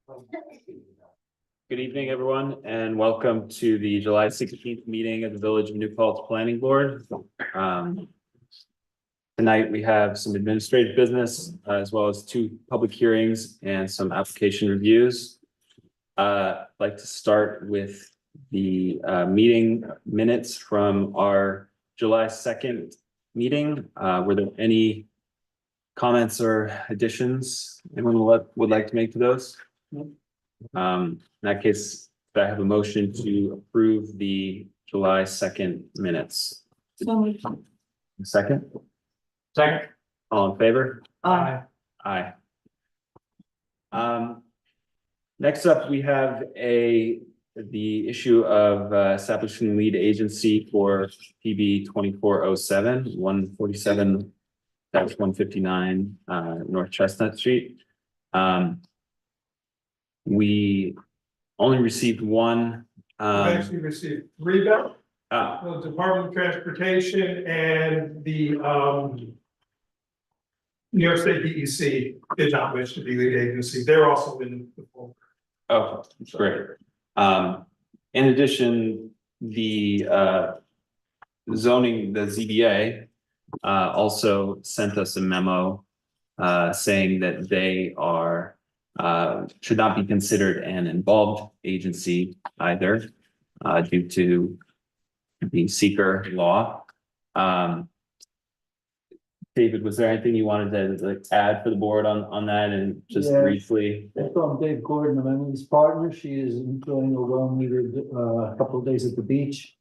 Good evening, everyone, and welcome to the July 16th meeting of the Village of New Paltz Planning Board. Tonight, we have some administrative business, as well as two public hearings and some application reviews. I'd like to start with the meeting minutes from our July 2nd meeting. Were there any comments or additions anyone would like to make to those? In that case, do I have a motion to approve the July 2nd minutes? Second? Second. All in favor? Aye. Aye. Next up, we have the issue of establishing lead agency for PB 2407, 147-159 North Chestnut Street. We only received one. We actually received three back, Ah, the Department of Transportation and the New York State DEC did not wish to be lead agency. They're also in the folder. oh, great. In addition, the zoning, the ZBA also sent us a memo saying that they are should not be considered an involved agency either due to the seeker law. David, was there anything you wanted to add for the board on that and just briefly? From Dave Gordon, I'm Emily's partner. She is enjoying a well-needed couple of days at the beach.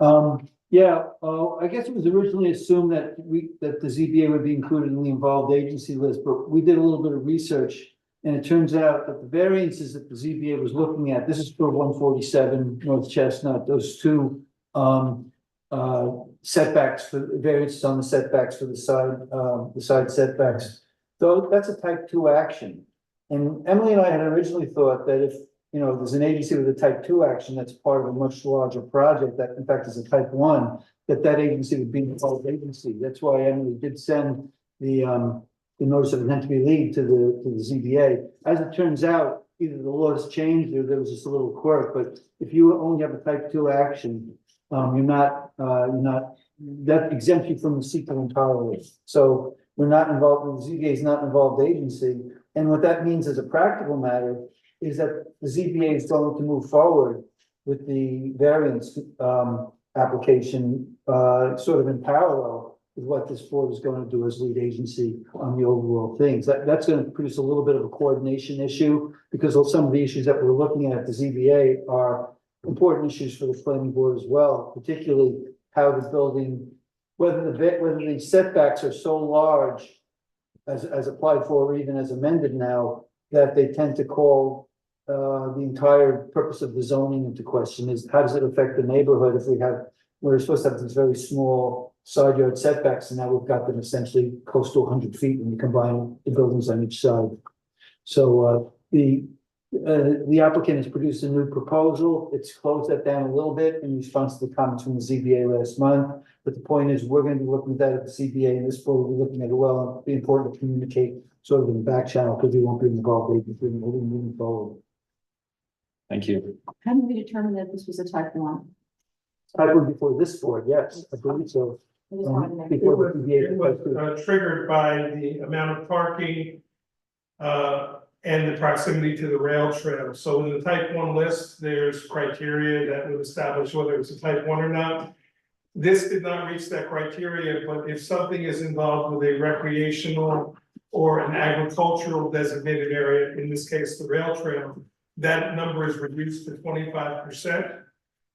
I guess it was originally assumed that the ZBA would be included in the involved agency list, but we did a little bit of research. And it turns out that the variances that the ZBA was looking at, this is for 147 North Chestnut, those two setbacks for variances on the setbacks for the side setbacks. So that's a type 2 action. And Emily and I had originally thought that if, there's an agency with a type 2 action that's part of a much larger project that in fact is a type 1, that agency would be an involved agency. That's why Emily did send the notice of intent to be lead to the ZBA. As it turns out, either the law has changed or there was just a little quirk, but if you only have a type 2 action, that exempts you from the seeker entirely. So we're not involved, the ZBA is not an involved agency. And what that means as a practical matter is that the ZBA is going to move forward with the variance application sort of in parallel with what this board is going to do as lead agency on the overall things. That's going to produce a little bit of a coordination issue because of some of the issues that we're looking at the ZBA are important issues for the planning board as well, particularly how the building, whether the setbacks are so large as applied for or even as amended now, that they tend to call the entire purpose of the zoning into question. Is how does it affect the neighborhood if we're supposed to have these very small side yard setbacks, and now we've got them essentially close to 100 feet when you combine the buildings on each side. So the applicant has produced a new proposal. It's closed that down a little bit in response to the comments from the ZBA last month. But the point is, we're going to be looking at that at the ZBA, and this board will be looking at it well. And it'll be important to communicate sort of in the back channel because we won't be involved moving forward. Thank you. How did we determine that this was a type 1? Type 1 before this board, yes, I believe so. I just wanted to make Before sure. the ZBA. It was triggered by the amount of parking and the proximity to the rail trail. So in the type 1 list, there's criteria that would establish whether it's a type 1 or not. This did not reach that criteria, but if something is involved with a recreational or an agricultural designated area, in this case, the rail trail, that number is reduced to 25%.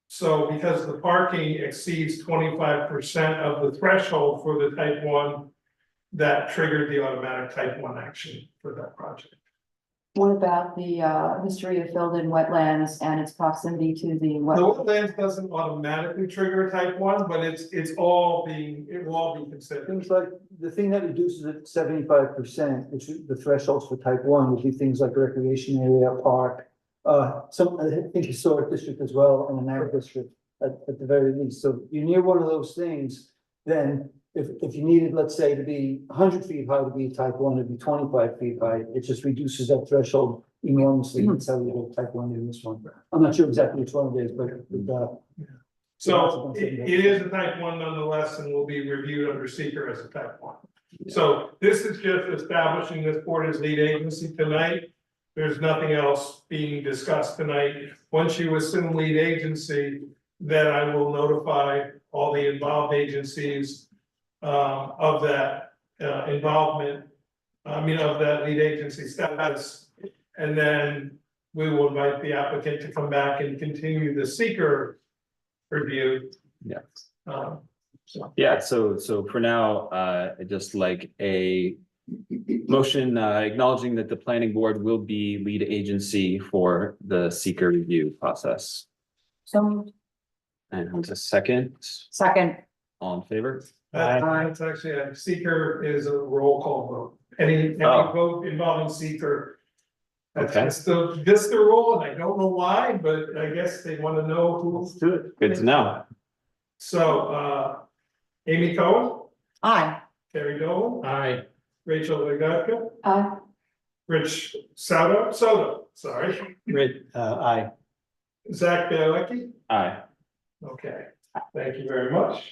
So because the parking exceeds 25% of the threshold for the type 1, that triggered the automatic type 1 action for that project. What about the history of filled-in wetlands and its proximity to the The wetlands doesn't automatically trigger a type 1, but it will all be considered. Things like the thing that reduces it 75%, which is the thresholds for type 1 would be things like recreation area, park, I think historic district as well, and an ag district at the very least. So you're near one of those things, then if you needed, let's say, to be 100 feet high to be type one, it'd be 25 feet high. It just reduces that threshold enormously. That's how we do type one in this one. I'm not sure exactly which one it is, but, So it is a type one nonetheless, and will be reviewed under seeker as a type one. So this is just establishing this board as lead agency tonight. There's nothing else being discussed tonight. Once you assume lead agency, then I will notify all the involved agencies of that involvement. Of that lead agency status. And then we will invite the applicant to come back and continue the seeker review. Yeah. So. Yeah, so for now, I'd just like a motion acknowledging that the planning board will be lead agency for the seeker review process. So, And a second, second, all in favor? It's actually, a seeker is a roll call vote. Any Oh. vote involving seeker. That's Okay. just the role, and I don't know why, but I guess they want to know who's. Good to know. So, Amy Cohen, aye. Terry Dolan, Aye. Rachel Legatka, Aye. Rich Soto, sorry, aye. Zach Bialecki. Aye. Okay, thank you very much.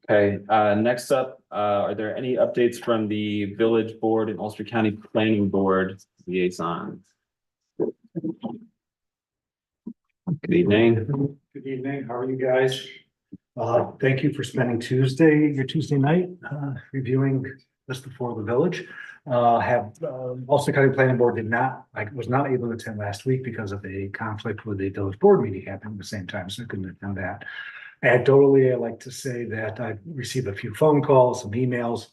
Okay, next up, are there any updates from the village board and Ulster County Planning Board liaison? Good evening. Good evening, how are you guys? Thank you for spending your Tuesday night, reviewing this before the village. Ulster County Planning Board was not able to attend last week because of a conflict with the village board meeting happening at the same time, so I couldn't attend that. Anecdotally, I like to say that I received a few phone calls, some emails,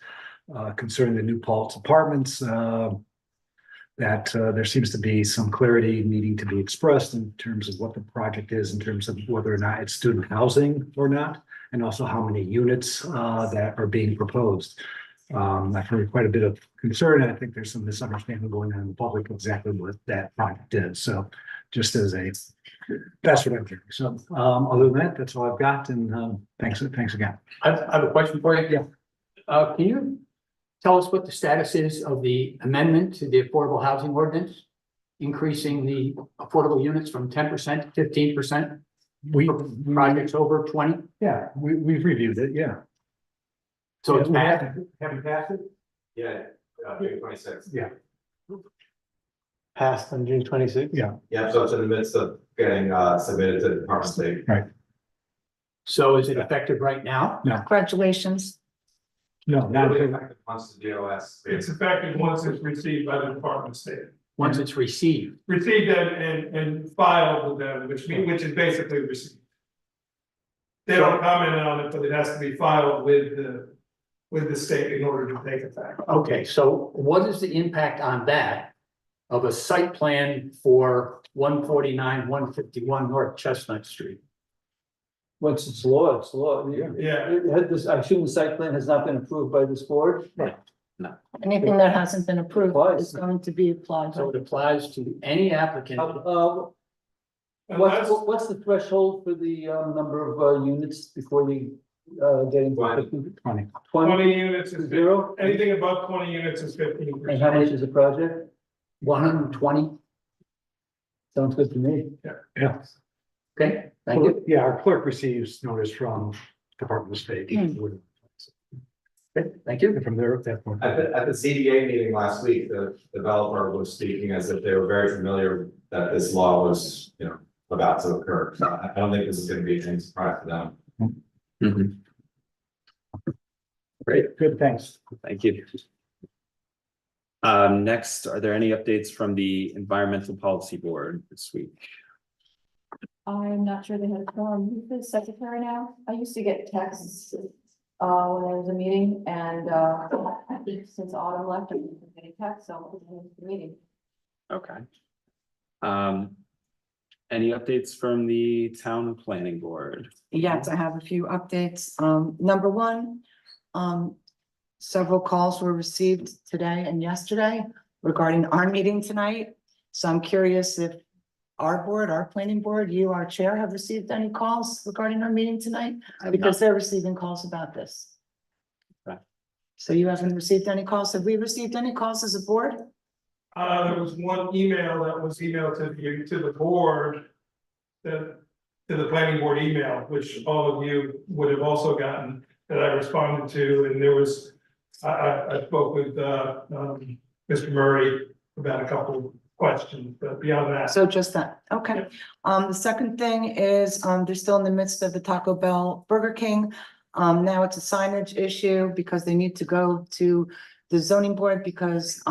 concerning the New Paltz Apartments, that there seems to be some clarity needing to be expressed in terms of what the project is, in terms of whether or not it's student housing or not, and also how many units that are being proposed. I've heard quite a bit of concern, and I think there's some misunderstanding going on in the public exactly what that project is. So just as that's what I'm hearing. So other than that, that's all I've got, and thanks again. I have a question for you. Yeah. Can you tell us what the status is of the amendment to the affordable housing ordinance? Increasing the affordable units from 10% to 15%, projects over 20? Yeah, we've reviewed it, yeah. So it's We passed? haven't passed it? Yeah, June 26th. Yeah. Passed on June 26th? Yeah. Yeah, so it's in the midst of getting submitted to the Department of State. So is it effective right now? Congratulations. No, not Really until- effective once the DOS. It's effective once it's received by the Department of State. Once it's received? Received and filed with them, which is basically received. They don't comment on it, but it has to be filed with the state in order to take effect. Okay, so what is the impact on that of a site plan for 149, 151 North Chestnut Street? Once it's law, it's law. Yeah. I assume the site plan has not been approved by this board? Anything that hasn't been approved Applies. is going to be applied. So it applies to any applicant. Unless, What's the threshold for the number of units before they get into 20. 20 units is Zero? anything above 20 units is 15%. And how much is the project? 120, Sounds good to me. Yeah. okay, thank you. Yeah, our clerk receives notice from Department of State. Okay, thank you. From there at that point. At the CDA meeting last week, the developer was speaking as if they were very familiar that this law was, about to occur. So I don't think this is gonna be any surprise to them. Mhm. Great, good, thanks. Thank you. Next, are there any updates from the Environmental Policy Board this week? I'm not sure they had a forum. Who's the secretary now? I used to get texts when there was a meeting, and I think since Autumn left, I've been getting texts, so it was the meeting. Okay. Any updates from the Town Planning Board? Yes, I have a few updates. Number one, several calls were received today and yesterday regarding our meeting tonight. So I'm curious if our board, our planning board, you, our chair, have received any calls regarding our meeting tonight? Because they're receiving calls about this. So you haven't received any calls? Have we received any calls as a board? There was one email that was emailed to the board. To the planning board email, which all of you would have also gotten, that I responded to, and there was. I spoke with Mr. Murray about a couple of questions, but beyond that. So just that, okay. The second thing is, they're still in the midst of the Taco Bell Burger King. Now it's a signage issue because they need to go to the zoning board because,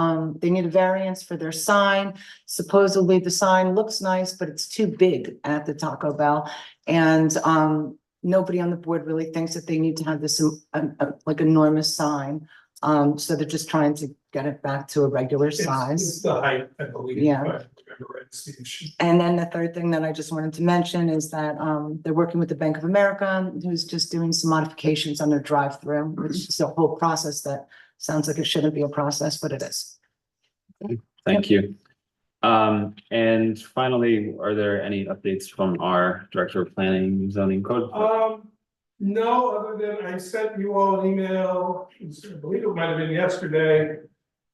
they need a variance for their sign. Supposedly the sign looks nice, but it's too big at the Taco Bell. And, nobody on the board really thinks that they need to have this, like enormous sign. So they're just trying to get it back to a regular It's size. the height, I believe. Yeah. if I remember right, it's the issue. And then the third thing that I just wanted to mention is that they're working with the Bank of America, who's just doing some modifications on their drive-through, which is a whole process that sounds like it shouldn't be a process, but it is. Thank you. And finally, are there any updates from our Director of Planning and Zoning Code? No, other than I sent you all an email, I believe it might have been yesterday.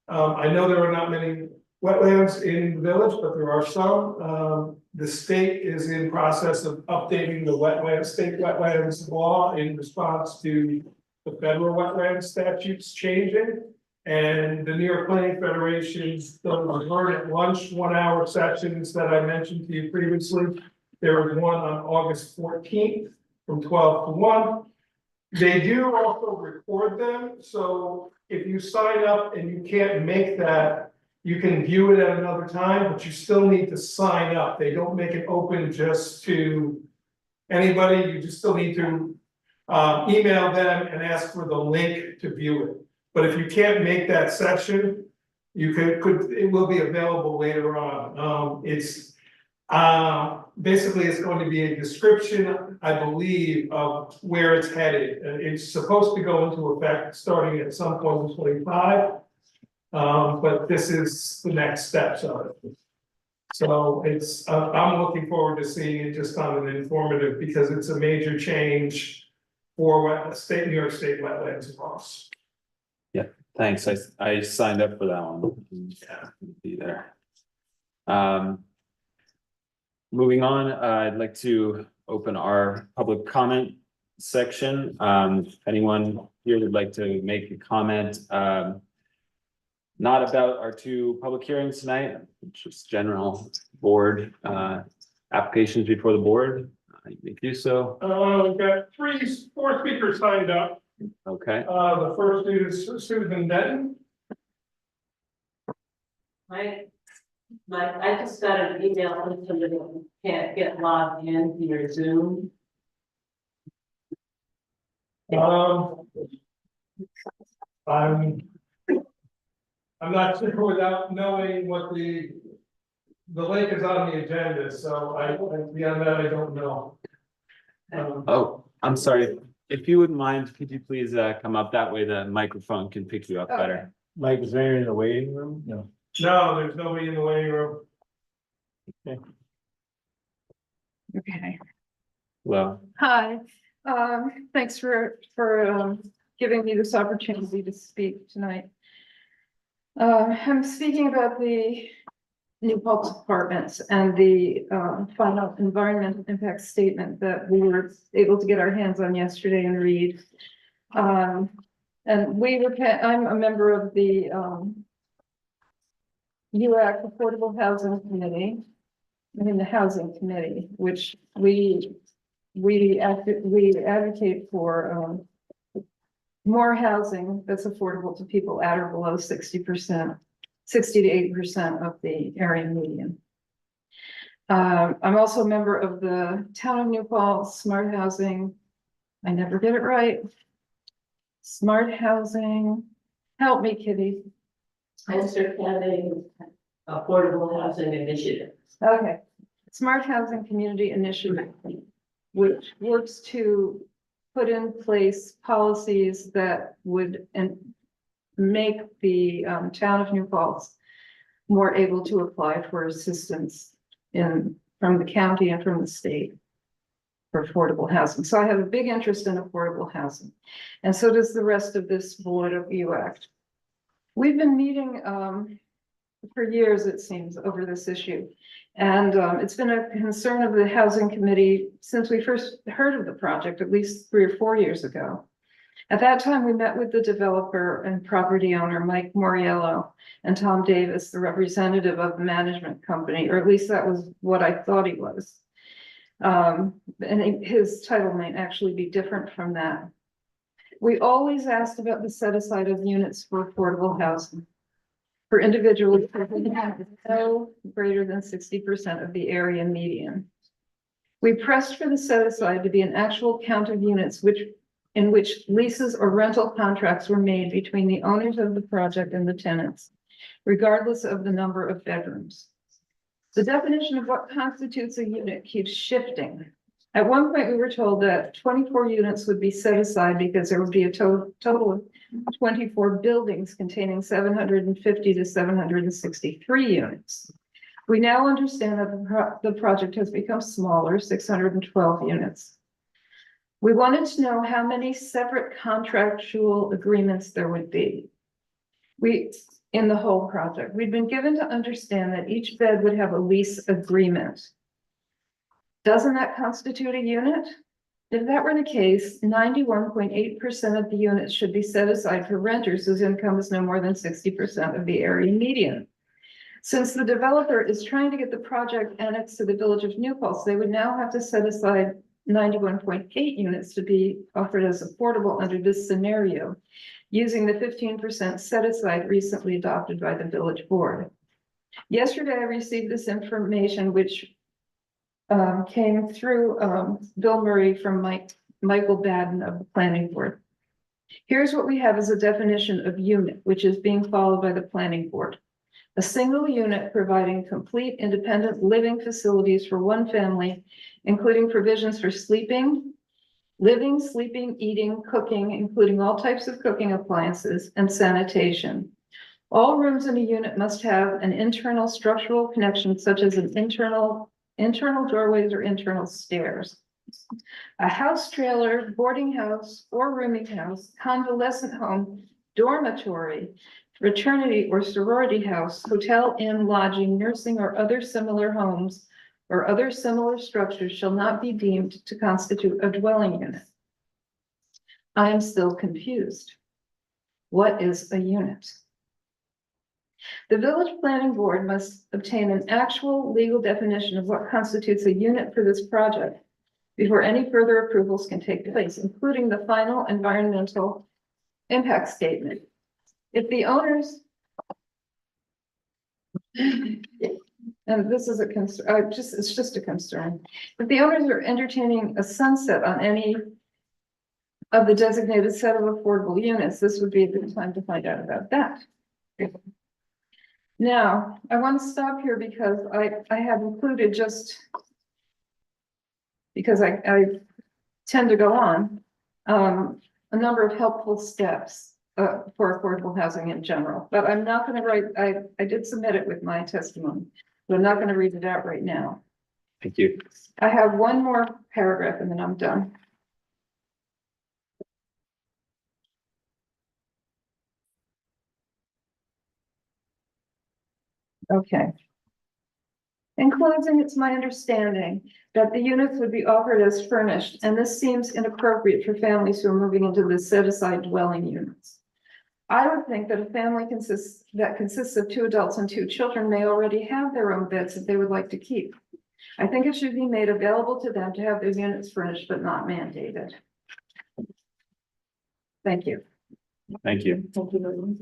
I know there are not many wetlands in the village, but there are some. The state is in process of updating the state wetlands law in response to the federal wetland statutes changing. And the New York Planning Federation's, those heard at lunch, 1 hour sessions that I mentioned to you previously. There was one on August 14th from 12 to 1. They do also record them, so if you sign up and you can't make that, you can view it at another time, but you still need to sign up. They don't make it open just to anybody, you just still need to email them and ask for the link to view it. But if you can't make that session, you it will be available later on. Basically, it's going to be a description, I believe, of where it's headed. It's supposed to go into effect starting at some point in 25. But this is the next steps of it. So it's, I'm looking forward to seeing it just on an informative, because it's a major change for New York State wetlands laws. Thanks. I signed up for that one. Yeah, be there. Moving on, I'd like to open our public comment section. If anyone here would like to make a comment, not about our two public hearings tonight, just general board applications before the board, you may do so. We've got 4 speakers signed up. Okay, The first is Susan Denton. I just got an email from somebody who can't get logged in to your Zoom. I'm not sure without knowing what the link is on the agenda, so beyond that, I don't know. oh, I'm sorry. If you wouldn't mind, could you please come up that way, the microphone can pick you up better. Mike, is there in the waiting room? No. No, there's nobody in the waiting room. Okay, Well, hi, thanks for giving me this opportunity to speak tonight. I'm speaking about the New Paltz Apartments and the final environmental impact statement that we were able to get our hands on yesterday and read. And I'm a member of the UAC Affordable Housing Committee. I'm in the Housing Committee, which we advocate for more housing that's affordable to people at or below 60%, 60 to 80% of the area median. I'm also a member of the Town of New Paltz Smart Housing. I never get it right. Smart Housing. Help me, Kitty. Lancaster County Affordable Housing Initiative. Okay, Smart Housing Community Initiative, which works to put in place policies that would make the town of New Paltz more able to apply for assistance from the county and from the state. for affordable housing. So I have a big interest in affordable housing. And so does the rest of this board of UACT. We've been meeting for years, it seems, over this issue. And it's been a concern of the Housing Committee since we first heard of the project, at least 3 or 4 years ago. At that time, we met with the developer and property owner, Mike Moriello, and Tom Davis, the representative of the management company, or at least that was what I thought he was. And his title might actually be different from that. We always asked about the set aside of units for affordable housing for individuals who have no greater than 60% of the area median. We pressed for the set aside to be an actual count of units in which leases or rental contracts were made between the owners of the project and the tenants, regardless of the number of bedrooms. The definition of what constitutes a unit keeps shifting. At one point, we were told that 24 units would be set aside because there would be a total of 24 buildings containing 750 to 763 units. We now understand that the project has become smaller, 612 units. We wanted to know how many separate contractual agreements there would be. In the whole project, we'd been given to understand that each bed would have a lease agreement. Doesn't that constitute a unit? If that were the case, 91.8% of the units should be set aside for renters whose income is no more than 60% of the area median. Since the developer is trying to get the project annexed to the village of New Paltz, they would now have to set aside 91.8 units to be offered as affordable under this scenario, using the 15% set aside recently adopted by the village board. Yesterday, I received this information, which came through Bill Murray from Michael Baden of the planning board. Here's what we have as a definition of unit, which is being followed by the planning board. A single unit providing complete independent living facilities for one family, including provisions for sleeping, living, sleeping, eating, cooking, including all types of cooking appliances, and sanitation. All rooms in a unit must have an internal structural connection, such as an internal doorways or internal stairs. A house trailer, boarding house, or rooming house, convalescent home, dormitory, fraternity or sorority house, hotel, inn, lodging, nursing, or other similar homes or other similar structures shall not be deemed to constitute a dwelling unit. I am still confused. What is a unit? The village planning board must obtain an actual legal definition of what constitutes a unit for this project before any further approvals can take place, including the final environmental impact statement. If the owners, and this is a concern, it's just a concern. If the owners are entertaining a sunset on any of the designated set of affordable units, this would be a good time to find out about that. Now, I want to stop here because I have included just because I tend to go on a number of helpful steps for affordable housing in general, but I'm not going to write, I did submit it with my testimony, but I'm not going to read it out right now. Thank you. I have one more paragraph and then I'm done. Okay. In closing, it's my understanding that the units would be offered as furnished, and this seems inappropriate for families who are moving into the set-aside dwelling units. I would think that a family consists of 2 adults and 2 children may already have their own beds that they would like to keep. I think it should be made available to them to have their units furnished, but not mandated. Thank you. Thank you. Thank you.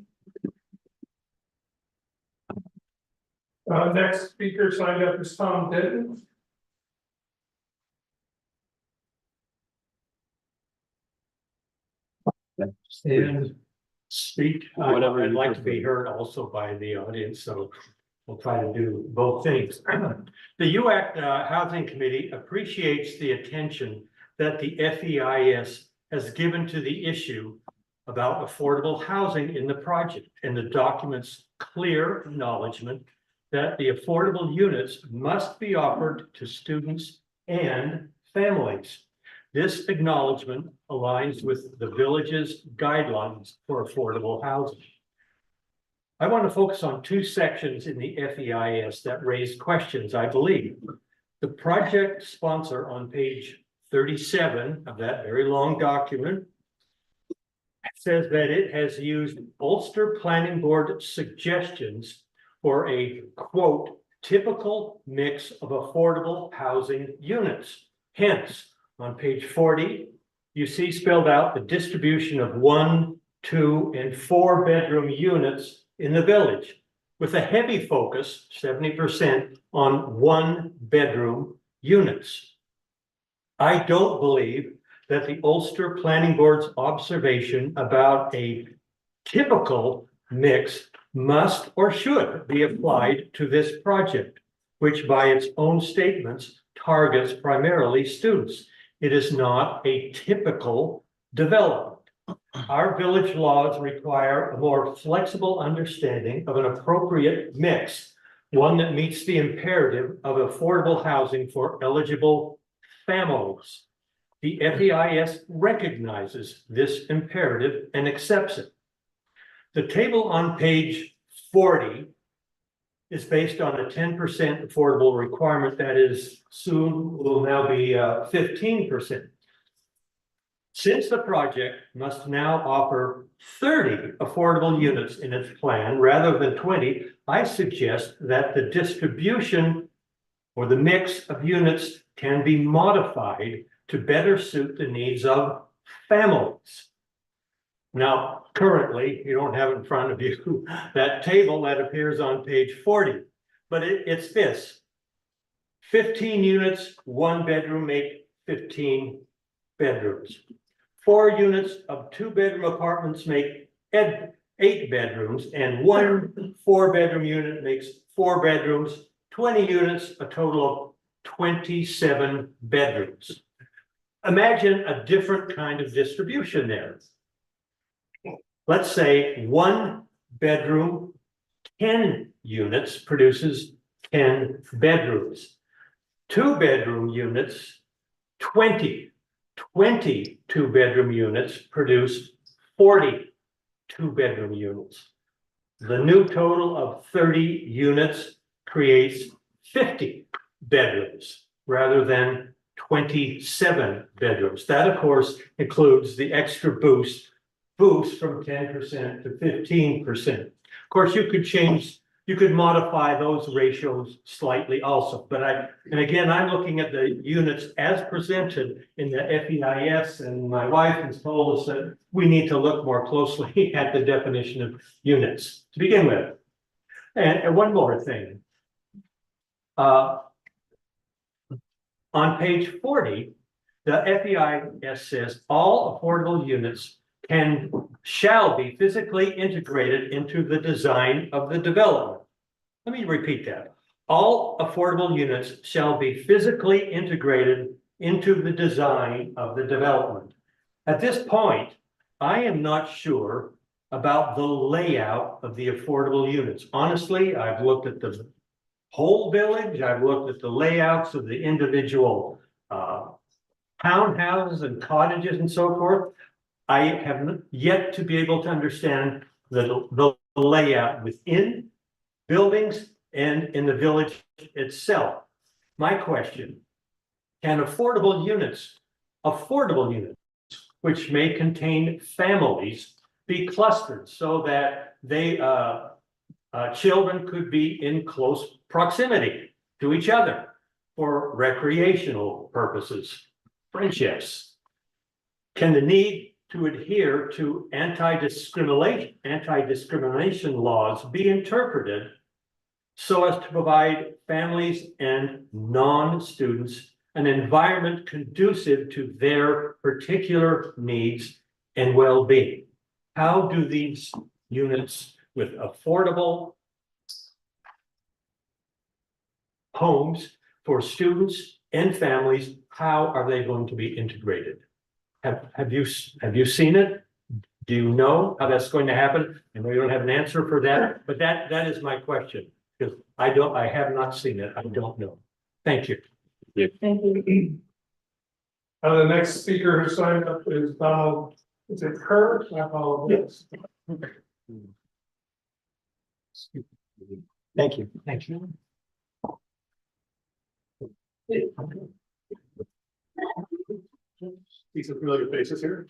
Next speaker signed up is Tom Denton. And speak. Whatever I'd you like to prefer. be heard also by the audience, so we'll try to do both things. The UAC Housing Committee appreciates the attention that the FEIS has given to the issue about affordable housing in the project and the document's clear acknowledgement that the affordable units must be offered to students and families. This acknowledgement aligns with the village's guidelines for affordable housing. I want to focus on two sections in the FEIS that raise questions, I believe. The project sponsor on page 37 of that very long document says that it has used Ulster Planning Board suggestions for a, quote, typical mix of affordable housing units. Hence, on page 40, you see spelled out the distribution of 1, 2, and 4 bedroom units in the village, with a heavy focus, 70%, on 1 bedroom units. I don't believe that the Ulster Planning Board's observation about a typical mix must or should be applied to this project, which by its own statements targets primarily students. It is not a typical development. Our village laws require a more flexible understanding of an appropriate mix, one that meets the imperative of affordable housing for eligible families. The FEIS recognizes this imperative and accepts it. The table on page 40 is based on a 10% affordable requirement that is soon will now be 15%. Since the project must now offer 30 affordable units in its plan rather than 20, I suggest that the distribution or the mix of units can be modified to better suit the needs of families. Now, currently, you don't have in front of you that table that appears on page 40, but it's this. 15 units, 1 bedroom make 15 bedrooms. 4 units of 2-bedroom apartments make 8 bedrooms, and 1 4-bedroom unit makes 4 bedrooms. 20 units, a total of 27 bedrooms. Imagine a different kind of distribution there. Let's say 1 bedroom, 10 units produces 10 bedrooms. 2-bedroom units, 20 2-bedroom units produce 40 2-bedroom units. The new total of 30 units creates 50 bedrooms rather than 27 bedrooms. That, of course, includes the extra boost from 10% to 15%. Of course, you could modify those ratios slightly also, but and again, I'm looking at the units as presented in the FEIS, and my wife has told us that we need to look more closely at the definition of units to begin with. And one more thing. On page 40, the FEIS says all affordable units shall be physically integrated into the design of the development. Let me repeat that. All affordable units shall be physically integrated into the design of the development. At this point, I am not sure about the layout of the affordable units. Honestly, I've looked at the whole village. I've looked at the layouts of the individual townhouses and cottages and so forth. I have yet to be able to understand the layout within buildings and in the village itself. My question, can affordable units, which may contain families, be clustered so that children could be in close proximity to each other for recreational purposes, friendships? Can the need to adhere to anti-discrimination laws be interpreted so as to provide families and non-students an environment conducive to their particular needs and well-being? How do these units with affordable homes for students and families, how are they going to be integrated? Have you seen it? Do you know how that's going to happen? I know you don't have an answer for that, but that is my question, because I have not seen it. I don't know. Thank you. Thank you. The next speaker who signed up is Donald, is it Kerr? I apologize. Thank you. Thank you. See some familiar faces here.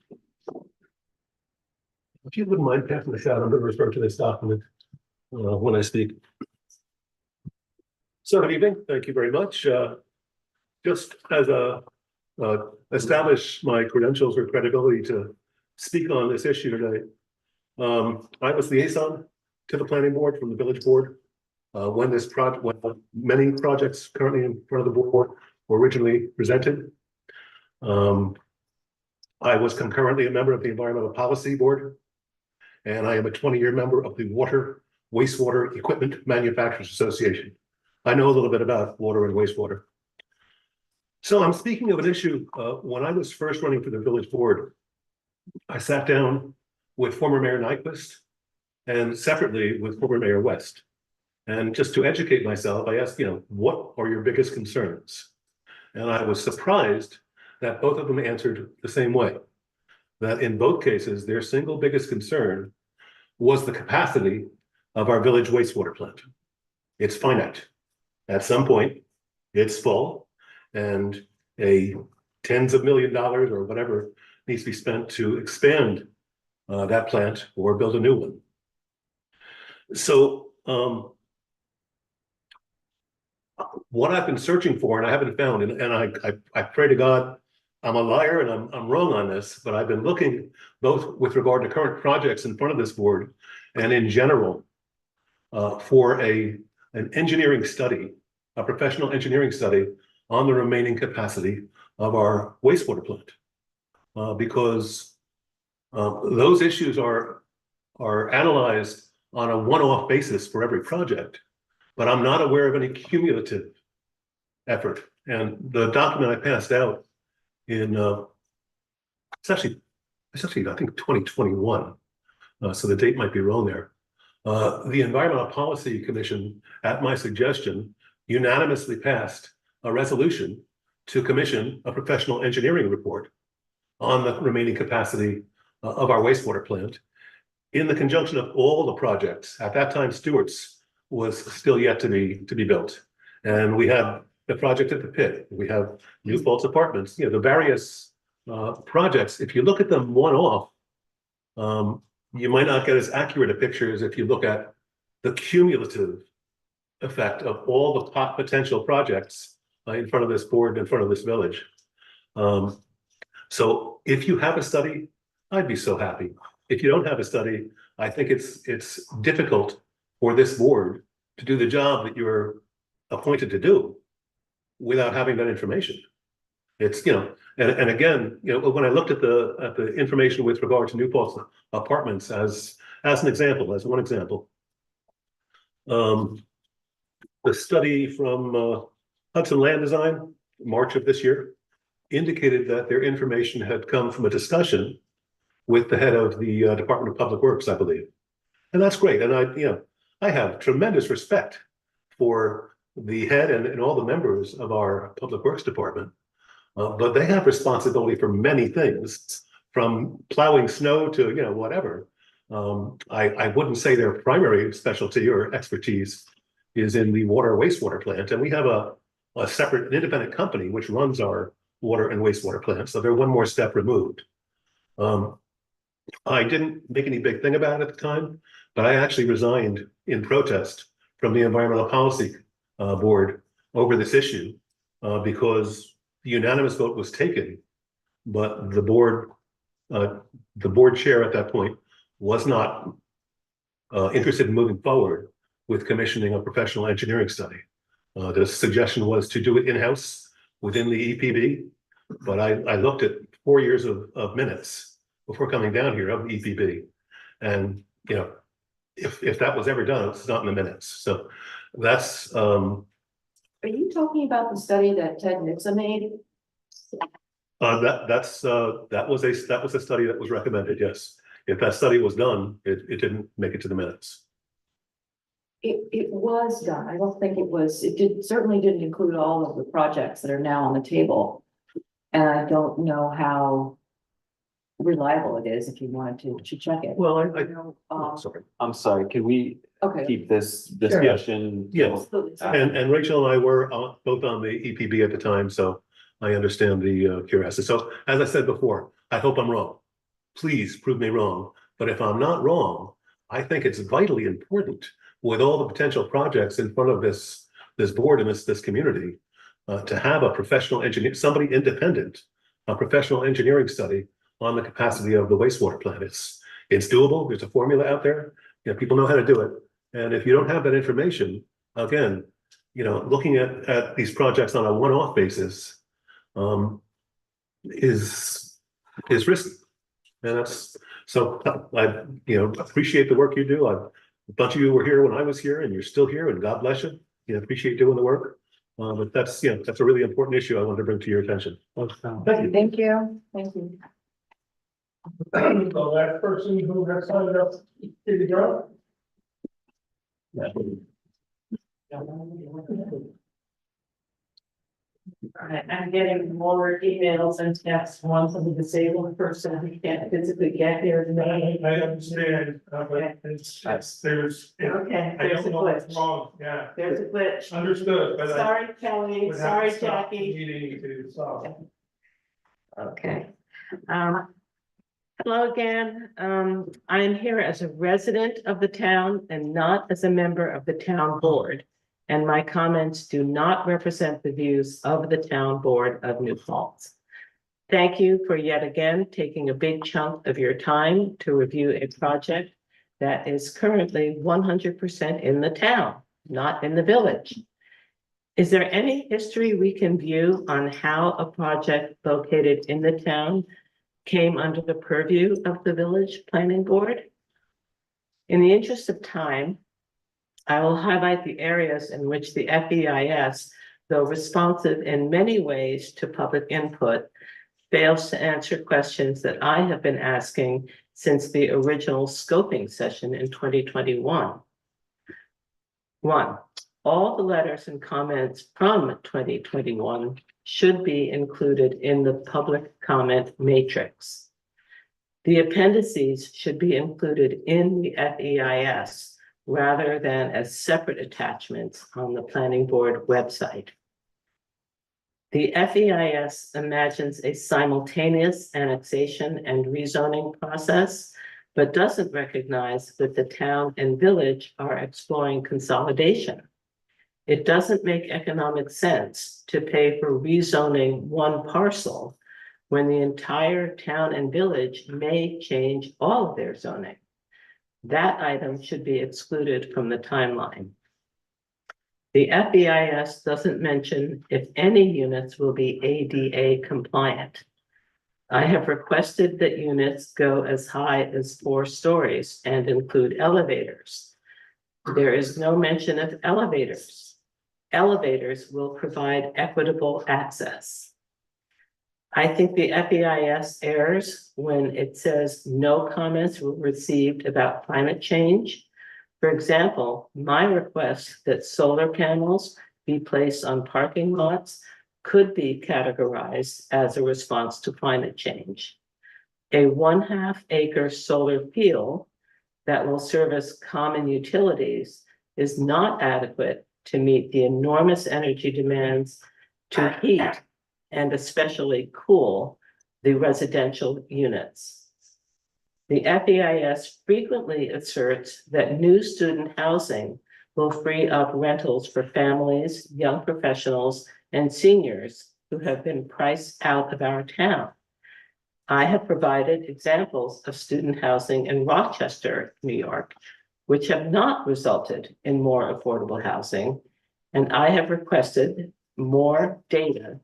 If you wouldn't mind passing this out, I'm going to refer to this document when I speak. So good evening. Thank you very much. Just as a establish my credentials or credibility to speak on this issue today. I was liaison to the planning board from the village board. When many projects currently in front of the board were originally presented. I was concurrently a member of the Environmental Policy Board, and I am a 20-year member of the Water Wastewater Equipment Manufacturers Association. I know a little bit about water and wastewater. So I'm speaking of an issue, when I was first running for the village board, I sat down with former Mayor Nyquist and separately with former Mayor West. And just to educate myself, I asked, what are your biggest concerns? And I was surprised that both of them answered the same way. That in both cases, their single biggest concern was the capacity of our village wastewater plant. It's finite. At some point, it's full, and tens of $millions or whatever needs to be spent to expand that plant or build a new one. So what I've been searching for, and I haven't found, and I pray to God I'm a liar and I'm wrong on this, but I've been looking both with regard to current projects in front of this board and in general for an engineering study, a professional engineering study on the remaining capacity of our wastewater plant. Because those issues are analyzed on a one-off basis for every project, but I'm not aware of any cumulative effort. And the document I passed out in it's actually I think 2021, so the date might be wrong there. The Environmental Policy Commission, at my suggestion, unanimously passed a resolution to commission a professional engineering report on the remaining capacity of our wastewater plant in the conjunction of all the projects. At that time, Stewart's was still yet to be built. And we have the project at the pit, we have New Paltz Apartments, the various projects. If you look at them one off, you might not get as accurate a picture as if you look at the cumulative effect of all the potential projects in front of this board, in front of this village. So if you have a study, I'd be so happy. If you don't have a study, I think it's difficult for this board to do the job that you're appointed to do without having that information. It's, and again, when I looked at the information with regard to New Paltz Apartments as an example, as one example, the study from Hudson Land Design, March of this year, indicated that their information had come from a discussion with the head of the Department of Public Works, I believe. And that's great. And I have tremendous respect for the head and all the members of our Public Works Department. But they have responsibility for many things, from plowing snow to, whatever. I wouldn't say their primary specialty or expertise is in the water wastewater plant. And we have a separate independent company which runs our water and wastewater plant. So they're one more step removed. I didn't make any big thing about it at the time, but I actually resigned in protest from the Environmental Policy Board over this issue because the unanimous vote was taken, but the board chair at that point was not interested in moving forward with commissioning a professional engineering study. The suggestion was to do it in-house within the EPB, but I looked at 4 years of minutes before coming down here of the EPB, and if that was ever done, it's not in the minutes. So that's. Are you talking about the study that Ted Nixon made? That was a study that was recommended. Yes, if that study was done, it didn't make it to the minutes. It was done. I don't think it was. It certainly didn't include all of the projects that are now on the table. And I don't know how reliable it is if you wanted to check it. Well, Sorry. I'm sorry, can we Okay. keep this discussion? Yes. And Rachel and I were both on the EPB at the time, so I understand the curiosity. So as I said before, I hope I'm wrong. Please prove me wrong. But if I'm not wrong, I think it's vitally important with all the potential projects in front of this board and this community to have a professional engineer, somebody independent, a professional engineering study on the capacity of the wastewater plant. It's doable. There's a formula out there. You know, people know how to do it. And if you don't have that information, again, you know, looking at these projects on a one-off basis is risky. And that's, so I, you know, appreciate the work you do. A bunch of you were here when I was here and you're still here, and God bless you. You know, appreciate doing the work. But that's, you know, that's a really important issue I wanted to bring to your attention. Thank you. Thank you. Thank you. The last person who has signed up, here you go. I'm getting more emails and texts, one from the disabled person who can't physically get here tonight. I understand, but there's. Okay, I there's a don't know what's glitch. wrong, yeah. There's a glitch. Understood, but I. Sorry, Kelly, would have sorry, to stop the Jackie. Meeting to solve. Okay. Hello again. I am here as a resident of the town and not as a member of the town board. And my comments do not represent the views of the town board of New Paltz. Thank you for yet again taking a big chunk of your time to review a project that is currently 100% in the town, not in the village. Is there any history we can view on how a project located in the town came under the purview of the village planning board? In the interest of time, I will highlight the areas in which the FEIS, though responsive in many ways to public input, fails to answer questions that I have been asking since the original scoping session in 2021. 1, all the letters and comments from 2021 should be included in the public comment matrix. The appendices should be included in the FEIS rather than as separate attachments on the planning board website. The FEIS imagines a simultaneous annexation and rezoning process, but doesn't recognize that the town and village are exploring consolidation. It doesn't make economic sense to pay for rezoning one parcel when the entire town and village may change all of their zoning. That item should be excluded from the timeline. The FEIS doesn't mention if any units will be ADA compliant. I have requested that units go as high as 4 stories and include elevators. There is no mention of elevators. Elevators will provide equitable access. I think the FEIS errs when it says no comments were received about climate change. For example, my request that solar panels be placed on parking lots could be categorized as a response to climate change. A 1/2 acre solar field that will service common utilities is not adequate to meet the enormous energy demands to heat and especially cool the residential units. The FEIS frequently asserts that new student housing will free up rentals for families, young professionals, and seniors who have been priced out of our town. I have provided examples of student housing in Rochester, New York, which have not resulted in more affordable housing, and I have requested more data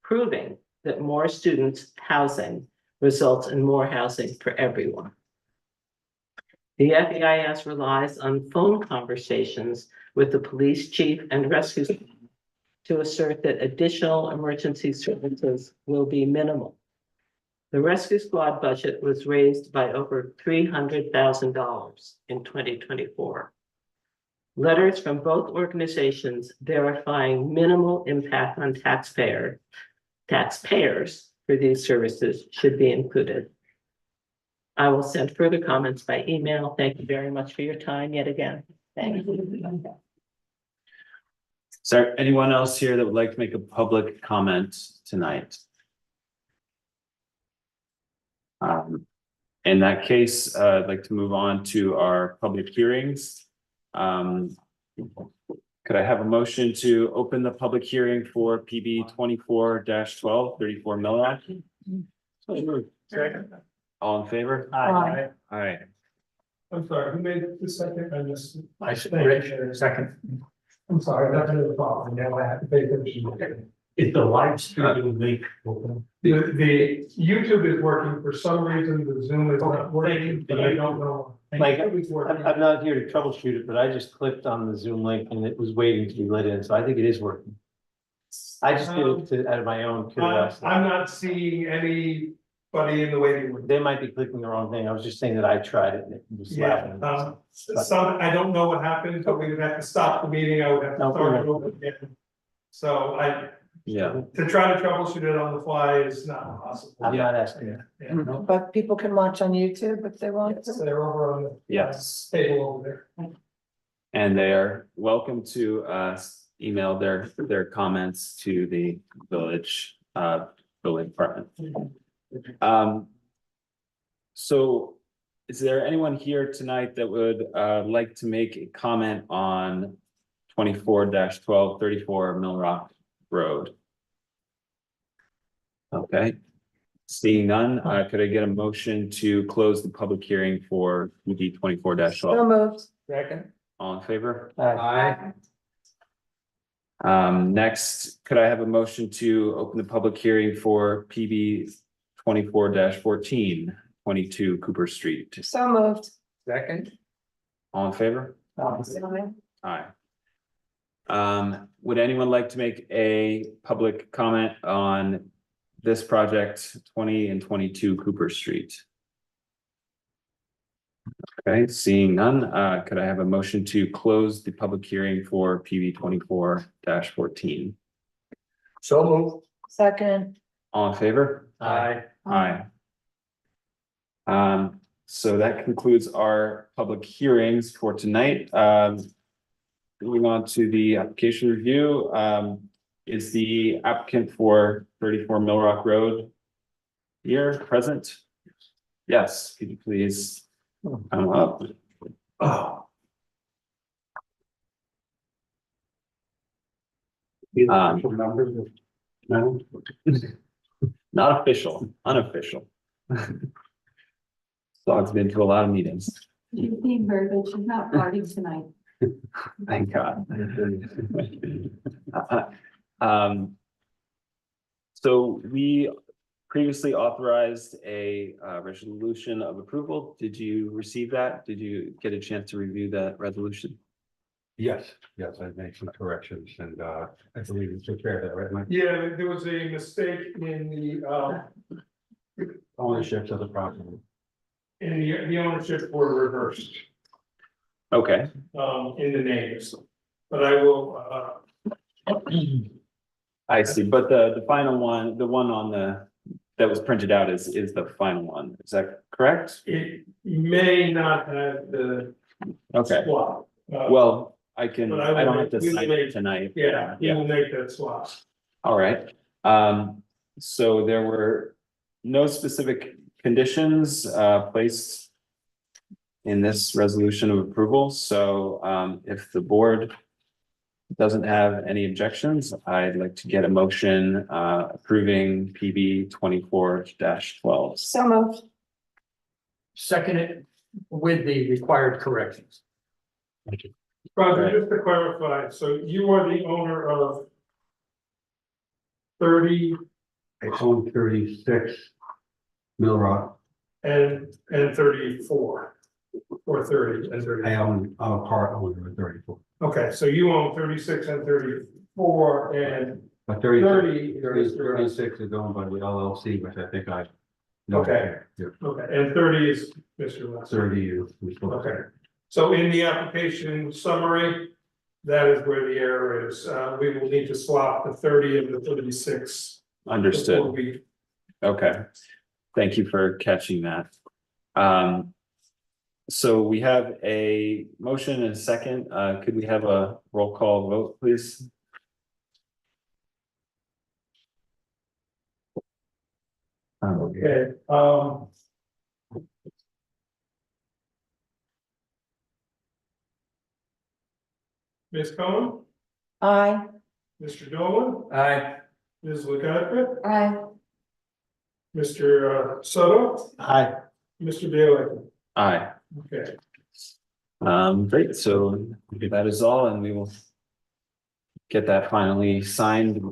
proving that more students' housing results in more housing for everyone. The FEIS relies on phone conversations with the police chief and rescue squad to assert that additional emergency services will be minimal. The rescue squad budget was raised by over $300,000 in 2024. Letters from both organizations verifying minimal impact on taxpayers taxpayers for these services should be included. I will send further comments by email. Thank you very much for your time yet again. Thank you. Is there anyone else here that would like to make a public comment tonight? In that case, I'd like to move on to our public hearings. Could I have a motion to open the public hearing for PB 24-12, 34 Millrock? All in favor? Aye. Aye. I'm sorry, who made the second? I missed. it. I said, Rich, second. I'm sorry, that's another problem. Now I have to pay attention. Is the live streaming link open? The YouTube is working. For some reason, the Zoom is not working, but I don't know. Mike, It's working. I'm not here to troubleshoot it, but I just clicked on the Zoom link and it was waiting to be let in, so I think it is working. I just did it out of my own curiosity. I'm not seeing anybody in the waiting room. They might be clicking the wrong thing. I was just saying that I tried it and it was Yeah, laughing. some, I don't know what happened, but we would have to stop the meeting. I would have to No, start it over again. So Yeah, to try to troubleshoot it on the fly is not possible. I'm not asking you. Yeah. But people can watch on YouTube if they want Yes, to. they're over on the yes. table over there. And they are welcome to email their comments to the village building department. So is there anyone here tonight that would like to make a comment on 24-12, 34 Mill Rock Road? Okay, seeing none, could I get a motion to close the public hearing for PB 24-12? So moved. Second. All in favor? Aye. Next, could I have a motion to open the public hearing for PB 24-14, 22 Cooper Street? So moved. Second. All in favor? Aye. Aye. Would anyone like to make a public comment on this project, 20 and 22 Cooper Street? Okay, seeing none, could I have a motion to close the public hearing for PB 24-14? So moved. Second. All in favor? Aye. Aye. So that concludes our public hearings for tonight. Moving on to the application review, is the applicant for 34 Mill Rock Road here present? Yes, could you please come up? Oh. No. Not official, unofficial. Dog's been to a lot of meetings, She's being very good. She's not partying tonight. thank God. So we previously authorized a resolution of approval. Did you receive that? Did you get a chance to review that resolution? Yes, I made some corrections and I believe you took care of that, right, Mike? Yeah, there was a mistake in the Ownership of the property. the ownership were reversed, Okay, in the names. But I will, I see, but the final one, the one on that was printed out is the final one, is that correct? it may not have the Okay, swap. well, I can, But I will I don't have to make- we will sign it make- tonight. Yeah, you will make that swap. All right, so there were no specific conditions placed in this resolution of approval, so if the board doesn't have any objections, I'd like to get a motion approving PB 24-12. So moved. Second it with the required corrections. Roger, Right. just to clarify, so you are the owner of 30 I own 36 Mill Rock. and 34, or 30 and 30. I'm a part owner of 34. Okay, so you own 36 and 34 and But 30. 36 is owned by the LLC, which I think I. Okay. Yeah, Okay, and 30 is Mr. Lester. 30 is. Okay, so in the application summary, that is where the error is. We will need to swap the 30 and the 36 Understood. before we- Okay, thank you for catching that. So we have a motion and a second. Could we have a roll call vote, please? Okay, Ms. Cohen, Aye. Mr. Dolan, Aye. Ms. Legatka, Aye. Mr. Soto, Aye. Mr. Baylor. Aye. Okay, Great, so that is all, and we will get that finally signed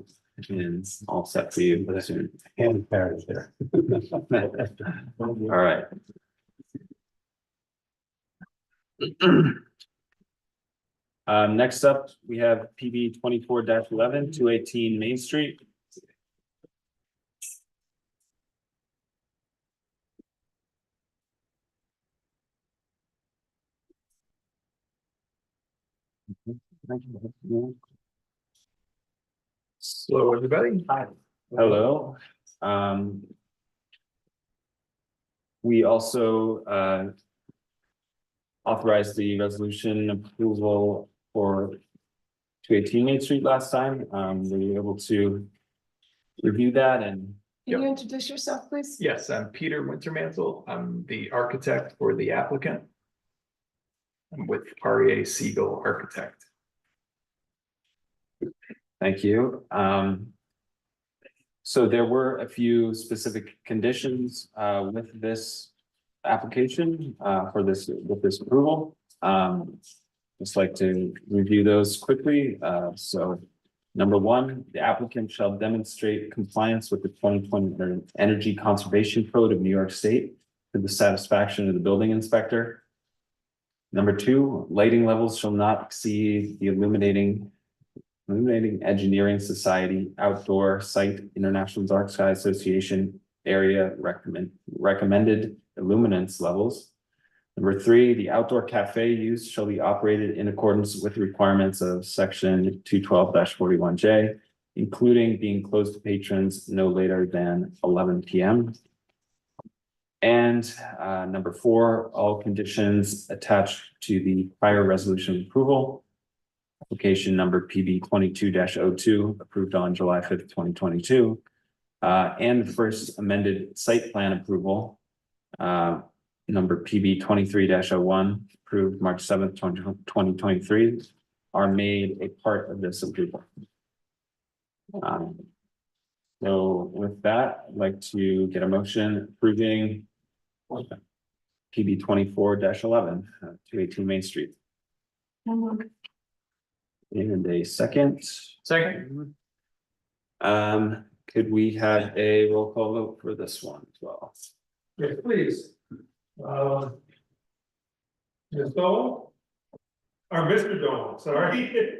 and all set for you soon. And Barry's there. All right. Next up, we have PB 24-11, 218 Main Street. Hello, everybody. Hi. Hello. We also authorized the resolution approval for 218 Main Street last time. Were you able to review that and? Can you introduce yourself, please? Yes, I'm Peter Wintermantel. I'm the architect for the applicant. I'm with REA Siegel Architect. Thank you. So there were a few specific conditions with this application for this, with this approval. Just like to review those quickly. So number one, the applicant shall demonstrate compliance with the 2020 Energy Conservation Code of New York State to the satisfaction of the building inspector. Number two, lighting levels shall not exceed the Illuminating Engineering Society Outdoor Site International Dark Sky Association area recommended illuminance levels. Number three, the outdoor cafe use shall be operated in accordance with the requirements of section 212-41J, including being closed to patrons no later than 11 p.m. And number four, all conditions attached to the prior resolution of approval, application number PB 22-02, approved on July 5th, 2022, and the first amended site plan approval, number PB 23-01, approved March 7th, 2023, are made a part of this approval. So with that, I'd like to get a motion approving PB 24-11, 218 Main Street. And a second. Second. Could we have a roll call vote for this one as well? yes, please. Ms. Dolan? Or Mr. Dolan, sorry.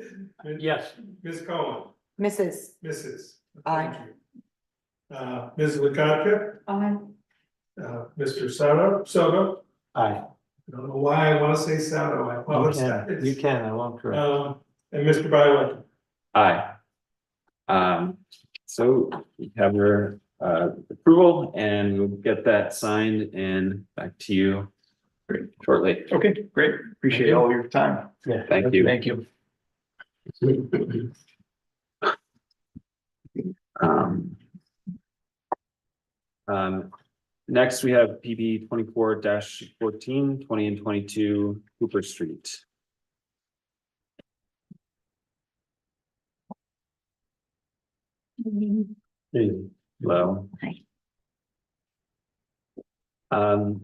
Yes. Ms. Cohen, Mrs. Mrs. Aye. Ms. Legatka, Aye. Mr. Soto. Aye. I don't know why I want to say Sato, I apologize. You can, I won't correct. And Mr. Byron. Aye. So we have your approval and we'll get that signed and back to you shortly. Okay, great. Appreciate all your time. Yeah. Thank you. Thank you. Next, we have PB 24-14, 20 and 22 Cooper Street. Hello. Hi.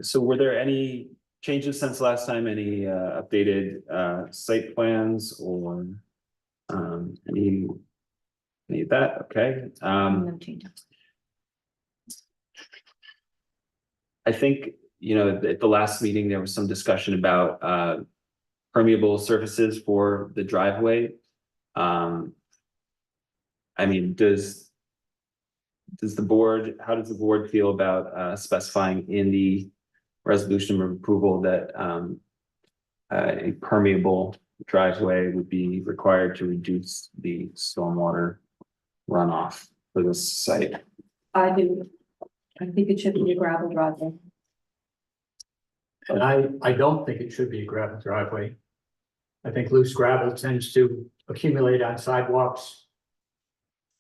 So were there any changes since last time, any updated site plans or any of that? Okay. No changes. I think, you know, at the last meeting, there was some discussion about permeable surfaces for the driveway. I mean, does the board, how does the board feel about specifying in the resolution of approval that a permeable driveway would be required to reduce the stormwater runoff for this site? I do. I think it should be a gravel driveway. And I don't think it should be a gravel driveway. I think loose gravel tends to accumulate on sidewalks.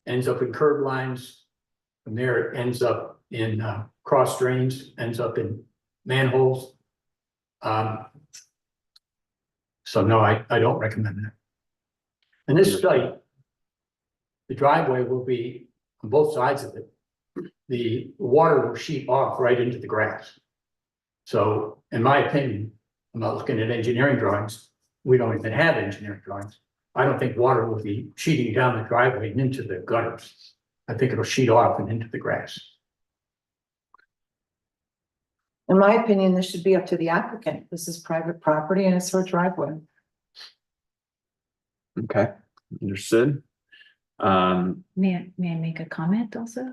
Ends up in curb lines. From there, it ends up in cross drains, ends up in manholes. So no, I don't recommend that. And this site, the driveway will be on both sides of it. The water will sheet off right into the grass. So in my opinion, I'm not looking at engineering drawings. We don't even have engineering drawings. I don't think water will be sheeting down the driveway and into the gutters. I think it'll sheet off and into the grass. In my opinion, this should be up to the applicant. This is private property and it's her driveway. Okay, understood. May I make a comment also?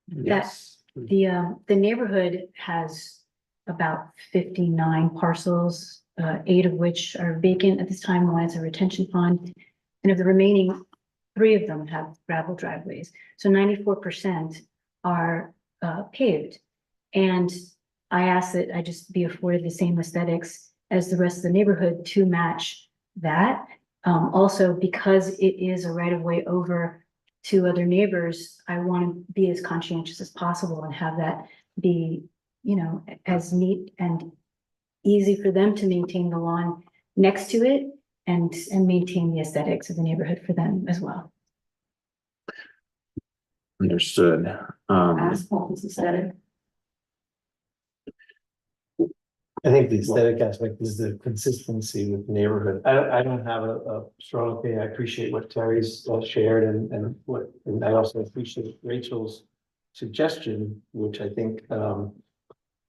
Yes. The neighborhood has about 59 parcels, 8 of which are vacant at this time, 1 is a retention pond. And of the remaining, 3 of them have gravel driveways. So 94% are paved. And I ask that I just be afforded the same aesthetics as the rest of the neighborhood to match that. Also, because it is a right of way over to other neighbors, I want to be as conscientious as possible and have that be, you know, as neat and easy for them to maintain the lawn next to it and maintain the aesthetics of the neighborhood for them as well. Understood. Asphalt is aesthetic. I think the aesthetic aspect is the consistency with the neighborhood. I don't have a strong opinion. I appreciate what Terry's shared and I also appreciate Rachel's suggestion, which I think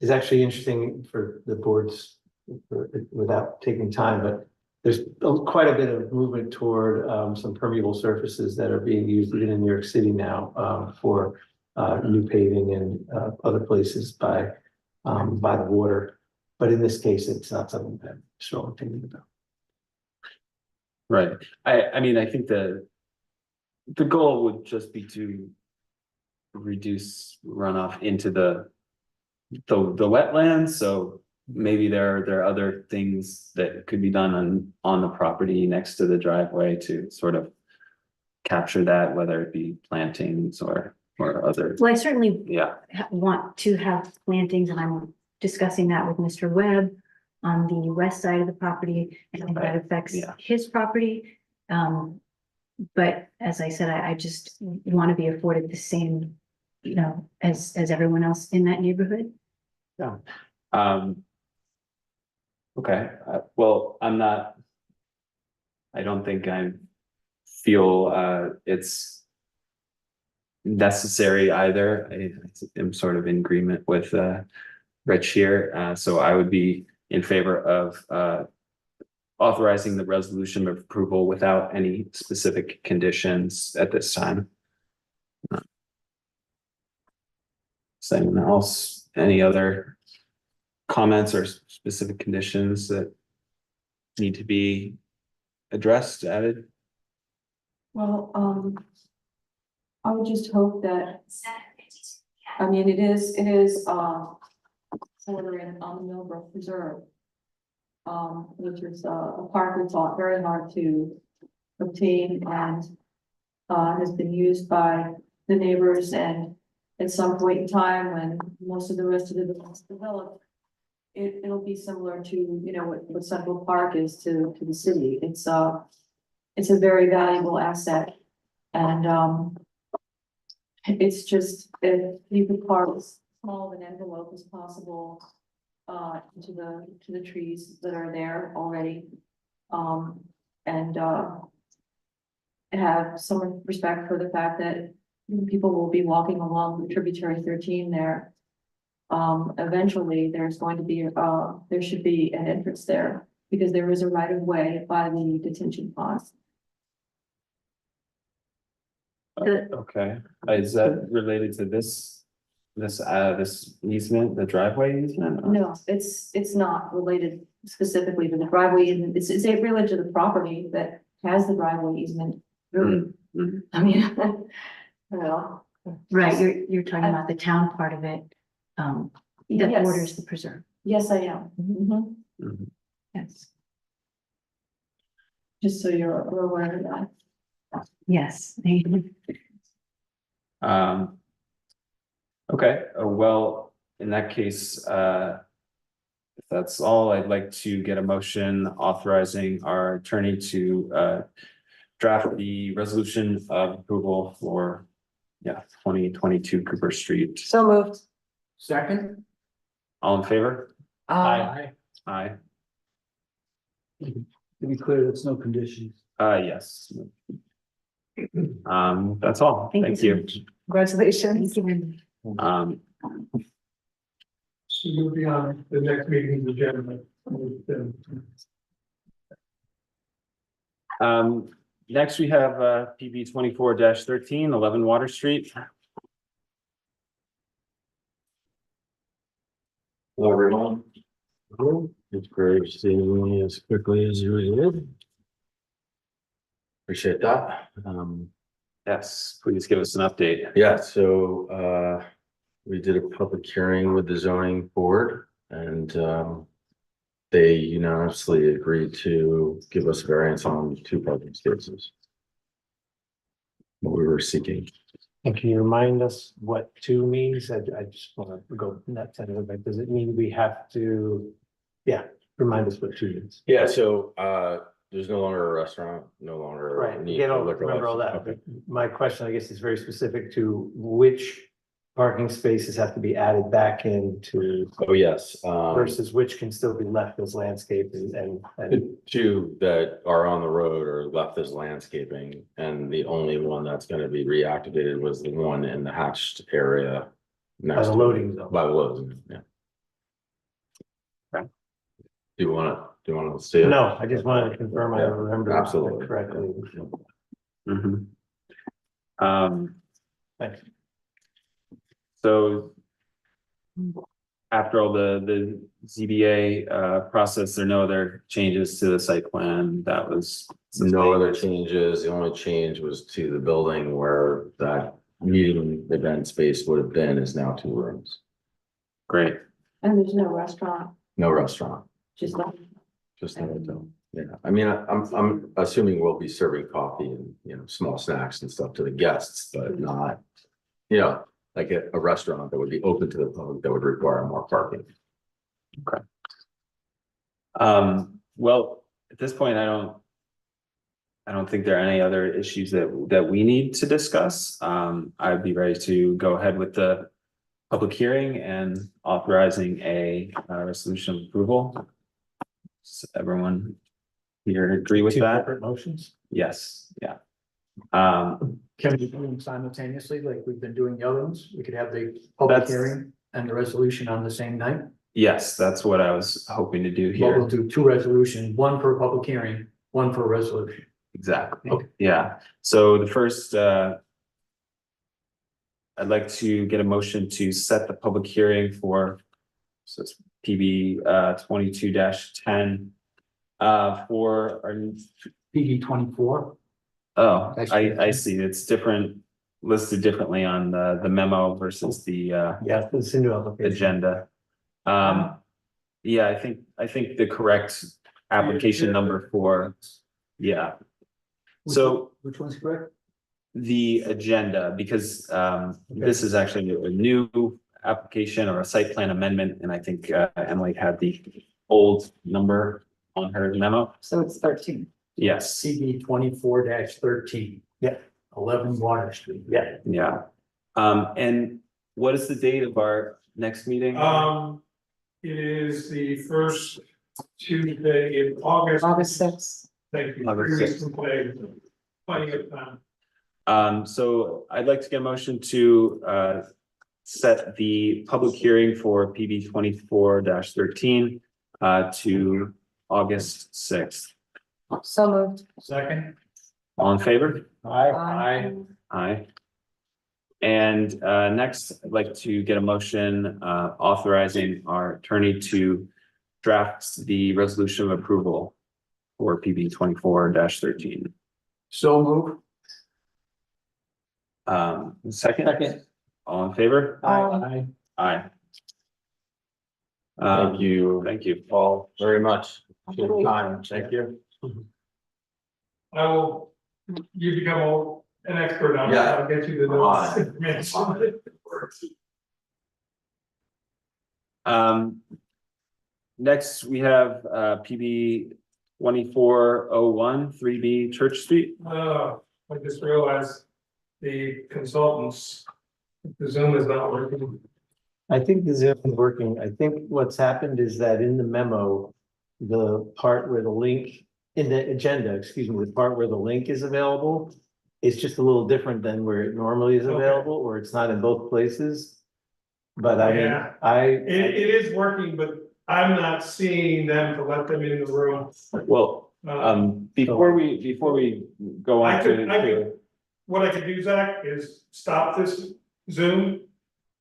is actually interesting for the boards without taking time, but there's quite a bit of movement toward some permeable surfaces that are being used even in New York City now for new paving and other places by the water. But in this case, it's not something that I'm strong opinion about. Right. I mean, I think the goal would just be to reduce runoff into the wetlands. So maybe there are other things that could be done on the property next to the driveway to sort of capture that, whether it be plantings or other. Well, I certainly Yeah. want to have plantings, and I'm discussing that with Mr. Webb on the west side of the property, and that affects his property. But as I said, I just want to be afforded the same, you know, as everyone else in that neighborhood. Yeah. Okay, well, I don't think I feel it's necessary either. I am sort of in agreement with Rich here, so I would be in favor of authorizing the resolution of approval without any specific conditions at this time. Is anyone else, any other comments or specific conditions that need to be addressed, added? Well, I would just hope that, I mean, it is bordering on the Millbrook Preserve. Which is a park we fought very hard to obtain and has been used by the neighbors, and at some point in time when most of the rest of the buildings developed, it'll be similar to, you know, what Central Park is to the city. It's a very valuable asset, and it's just, if you could carve as small of an envelope as possible to the trees that are there already, and have some respect for the fact that people will be walking along the tributary 13 there. Eventually there's going to be there should be an entrance there because there is a right of way by the detention pond. Okay, is that related to this easement, the driveway easement? No, it's not related specifically to the driveway easement. It's related to the property that has the driveway easement. Really, I mean, Well, Right, you're talking about the town part of it, that Yes. borders the preserve. yes, I am. Mhm. Mhm. Yes. Just so you're aware of that. Yes. Okay, well, in that case, if that's all, I'd like to get a motion authorizing our attorney to draft the resolution of approval for 2022 Cooper Street. So moved. Second? All in favor? Aye. Aye. To be clear, that's no conditions. Yes. That's all. Thank you Thank so you. much. Congratulations. Thank you. Um, So you'll be on the next meeting's agenda. Next we have PB 24-13, 11 Water Street. Hello, everyone. It's great seeing me as quickly as you did. Appreciate that. Yes, please give us an update. Yeah, so we did a public hearing with the zoning board and they unanimously agreed to give us variance on 2 parking spaces. What we were seeking. And can you remind us what 2 means? I just want to go that side of it, but does it mean we have to? Yeah, remind us what 2 means. Yeah, so there's no longer a restaurant, no longer. Right, need you for don't liquor remember all that, license. but my question, I guess, is very specific to which parking spaces have to be added back into Oh, yes. versus which can still be left as landscape and. The 2 that are on the road are left as landscaping, and the only one that's gonna be reactivated was the one in the hatched area. By next the to- loading zone. By the loading, zone, yeah. Okay. Do you wanna see it? No, I just wanted to confirm I Yeah, remember absolutely. correctly. Mhm. Thanks. So after all the ZBA process, there are no other changes to the site plan that was. No other changes. The only change was to the building where that meeting event space would have been is now 2 rooms. Great. And there's no restaurant, No restaurant, just like. just a hotel. Yeah, I mean, I'm assuming we'll be serving coffee and, small snacks and stuff to the guests, but not, like a restaurant that would be open to the public that would require more parking. Well, at this point, I don't think there are any other issues that we need to discuss. I'd be ready to go ahead with the public hearing and authorizing a resolution of approval. Does everyone here agree with 2 that? separate motions? Yes, yeah. Can we do them simultaneously like we've been doing the other ones? We could have the public That's- hearing and the resolution on the same night. Yes, that's what I was hoping to do But we'll here. do 2 resolutions, 1 for a public hearing, 1 for a resolution. Exactly. Okay. Yeah. So the first, I'd like to get a motion to set the public hearing for, so it's PB 22-10 for our, PG 24. oh, That's I see. It's different, listed differently on the memo versus the Yeah, it's the new application. agenda. Yeah, I think the correct application number for, yeah. So Which one's correct? the agenda, because this is actually a new application or a site plan amendment, and I think Emily had the old number on her memo. So it's 13. Yes, CB 24-13. Yeah. 11 Water Street. Yeah, yeah. And what is the date of our next meeting? It is the first Tuesday in August. August 6th. Thank you. August 6th. From today. Plenty of time. So I'd like to get a motion to set the public hearing for PB 24-13 to August 6th. So moved. Second. All in favor? Aye. Aye. And next, I'd like to get a motion authorizing our attorney to draft the resolution of approval for PB 24-13. So move. Second, all in favor? Aye. Aye. Thank you. Thank you. All very much. for your time. Thank you. I will, you become an expert on it, Yeah. I'll get you the notes information. Next, we have PB 2401, 3B Church Street. I just realized the consultants, the Zoom is not working. I think the Zoom is working. I think what's happened is that in the memo, the part where the link, in the agenda, excuse me, the part where the link is available is just a little different than where it normally is Okay. available, or it's not in both places. But I mean, Yeah. I, It is working, but I'm not seeing them to let them in the room. Well, before we go on I could, what I could do, Zach, is stop this Zoom,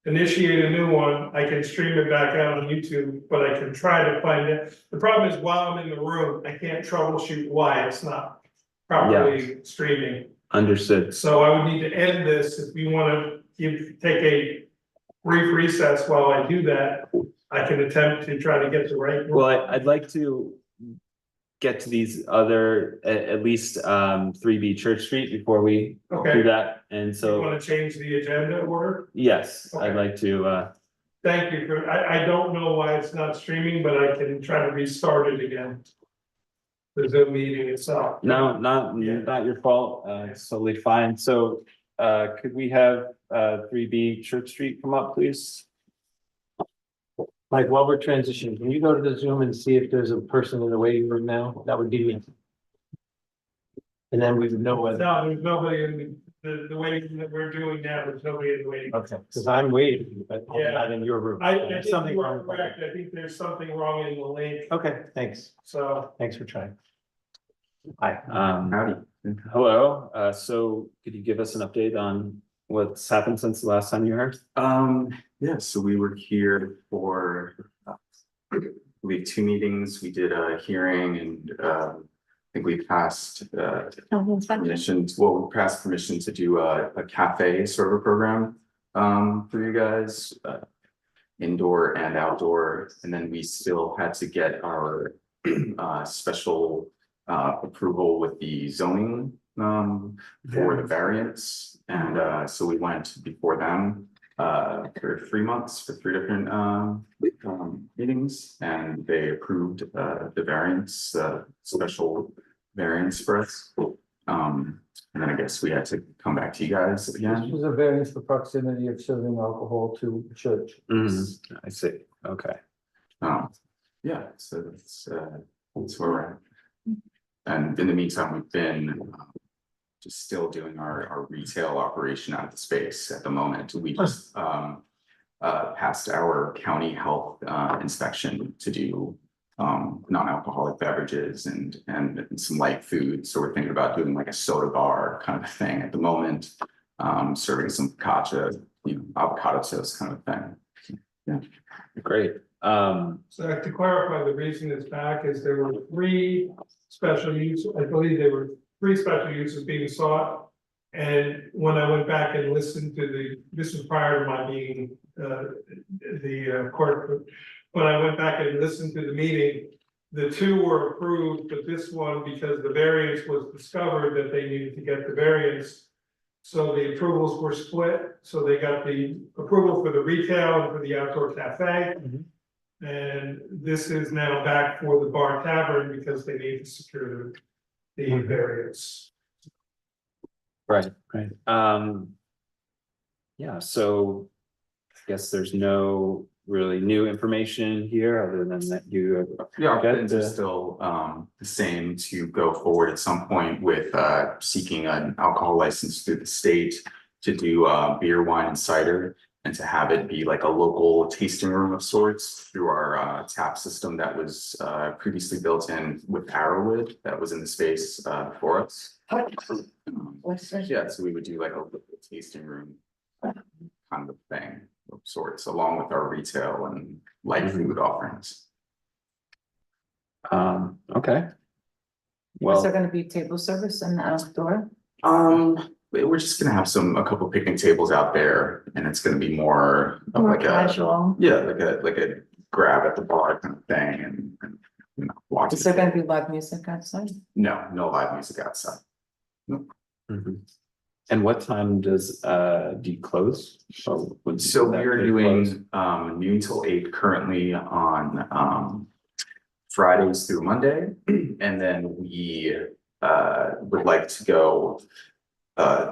initiate a new one, I can stream it back out on YouTube, but I can try to find it. The problem is while I'm in the room, I can't troubleshoot why it's not properly streaming. Understood. So I would need to end this if you wanna take a brief recess while I do that. I can attempt to try to get the right. Well, I'd like to get to these other, at least 3B Church Street before we do Okay, that. And you so, wanna change the agenda order? yes, I'd Okay. like to, Thank you for, I don't know why it's not streaming, but I can try to restart it again. The Zoom meeting itself. no, not your fault, it's totally fine. So could we have 3B Church Street come up, please? like, while we're transitioning, can you go to the Zoom and see if there's a person in the waiting room now? That would be me. And then we would know whether, No, there's nobody in the waiting that we're doing now, there's nobody in the waiting. okay, because I'm waiting, but I'm Yeah. not in your room. I There's think something you wrong are with correct, I think there's something wrong in the link, Okay, thanks. so. Thanks for trying. Hi. Howdy. Hello, so could you give us an update on what's happened since the last time you heard? Yeah, so we were here for, we have 2 meetings. We did a hearing and, I think we passed, permissions, well, we passed permission to do a cafe sort of a program, for you guys, indoor and outdoor. And then we still had to get our, special, approval with the zoning, for the variance. And, so we went before them for 3 months for 3 different meetings, and they approved the variance, special variance for us. And then I guess we had to come back to you guys This again. was a variance for proximity of serving alcohol to a church. I see, okay. Yeah, so that's where we're at. And in the meantime, we've been just still doing our retail operation out of the space at the moment. We just passed our county health inspection to do non-alcoholic beverages and some light food. So we're thinking about doing like a soda bar kind of thing at the moment, serving some focaccia, avocado toast kind of thing. Yeah. Great. So to clarify, the reason it's back is there were 3 special uses, I believe there were 3 special uses being sought. And when I went back and listened to this was prior to my being the court, when I went back and listened to the meeting, the 2 were approved, but this one, because the variance was discovered that they needed to get the variance. So the approvals were split, so they got the approval for the retail and for the outdoor cafe. And this is now back for the bar tavern because they need to secure the variance. Right. Yeah, so I guess there's no really new information here other than that you. Yeah, our get plans are still the same to go forward at some point with seeking an alcohol license through the state to do beer, wine and cider, and to have it be like a local tasting room of sorts through our tap system that was previously built in with Arrowwood that was in the space for us. Yeah, so we would do like a local tasting room kind of thing of sorts, along with our retail and light food offerings. Okay. Is there gonna be table service in the outdoor? we're just gonna have a couple picnic tables out there, and it's gonna be more of More like a, casual. yeah, like a grab at the bar kind of thing, and you know, watch. Is there gonna be live music outside? No, no live music outside. Mhm. And what time do you close? Or would So that we're be closed? doing noon till 8 currently on Fridays through Monday, and then we would like to go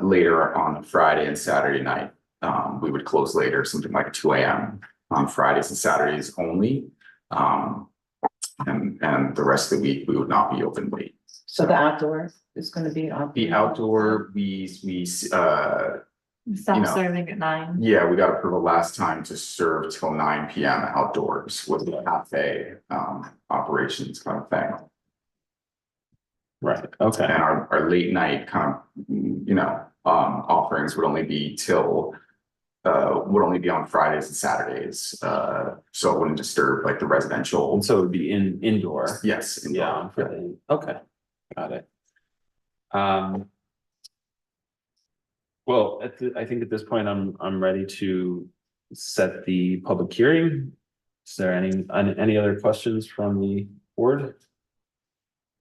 later on Friday and Saturday night. We would close later, something like 2 a.m. on Fridays and Saturdays only. And the rest of the week, we would not be open late. So the outdoor is gonna be on. The outdoor, we Stop You know. serving at 9. yeah, we got approval last time to serve till 9 p.m. outdoors with the cafe operations kind of thing. Right, okay. And our late night kind of, offerings would only be on Fridays and Saturdays. So it wouldn't disturb like the residential. And so it would be indoor. Yes. indoor. Yeah, okay, got it. Well, I think at this point, I'm ready to set the public hearing. Is there any other questions from the board?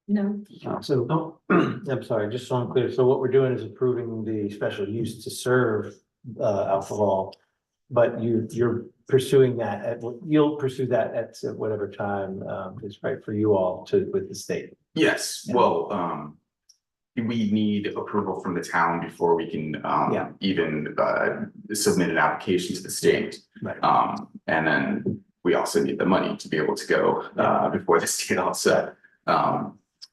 No. So, I'm sorry, just so I'm clear, so what we're doing is approving the special use to serve alcohol. But you're pursuing that you'll pursue that at whatever time is right for you all with the state. Yes, well, we need approval from the town before we can even submit an application to the state. Right. And then we also need the money to be able to go before the state also.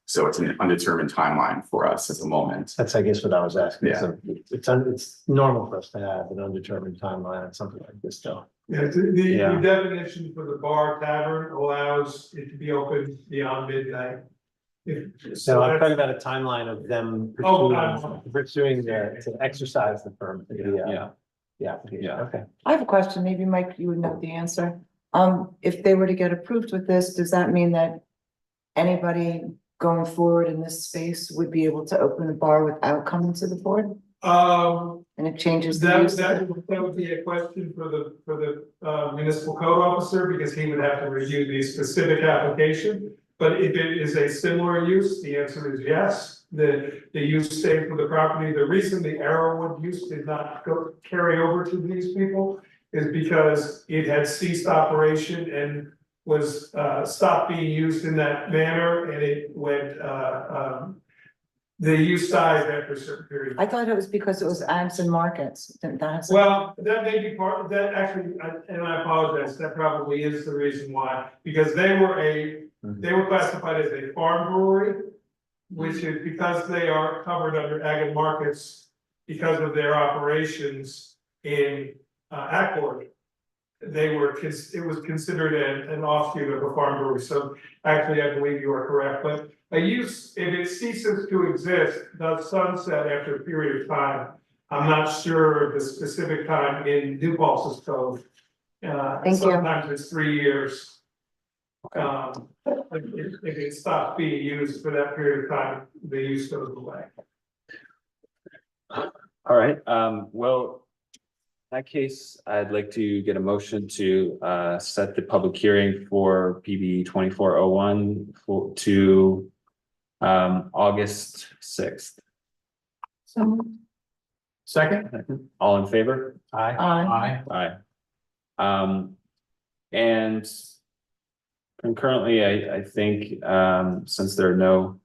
So it's an undetermined timeline for us at the moment. That's, I guess, what I was asking. Yeah. So it's normal for us to have an undetermined timeline on something like this, though. Yeah, the definition for the bar tavern allows it to be open beyond midnight. So I'm talking about a timeline of them pursuing to exercise the permit. Yeah. Okay. I have a question, maybe Mike, you would know the answer. If they were to get approved with this, does that mean that anybody going forward in this space would be able to open the bar without coming to the board? And it changes the use? That would be a question for the municipal code officer, because he would have to review the specific application. But if it is a similar use, the answer is yes. The use stayed for the property. The reason the Arrowwood use did not carry over to these people is because it had ceased operation and was stopped being used in that manner, and it went the use died after a certain period. I thought it was because it was Anson Markets. Well, that may be part of that, actually, and I apologize, that probably is the reason why, because they were classified as a farm brewery, which is because they are covered under ag and markets because of their operations in Accord. It was considered an offshoot of a farm brewery, so actually, I believe you are correct, but a use, if it ceases to exist, does sunset after a period of time. I'm not sure of the specific time in New Paltz's code. Thank you. Sometimes it's 3 years. If it stops being used for that period of time, the use goes away. All right, well, in that case, I'd like to get a motion to set the public hearing for PB 2401 to August 6th. Second? All in favor? Aye. Aye. And concurrently, I think, since there are no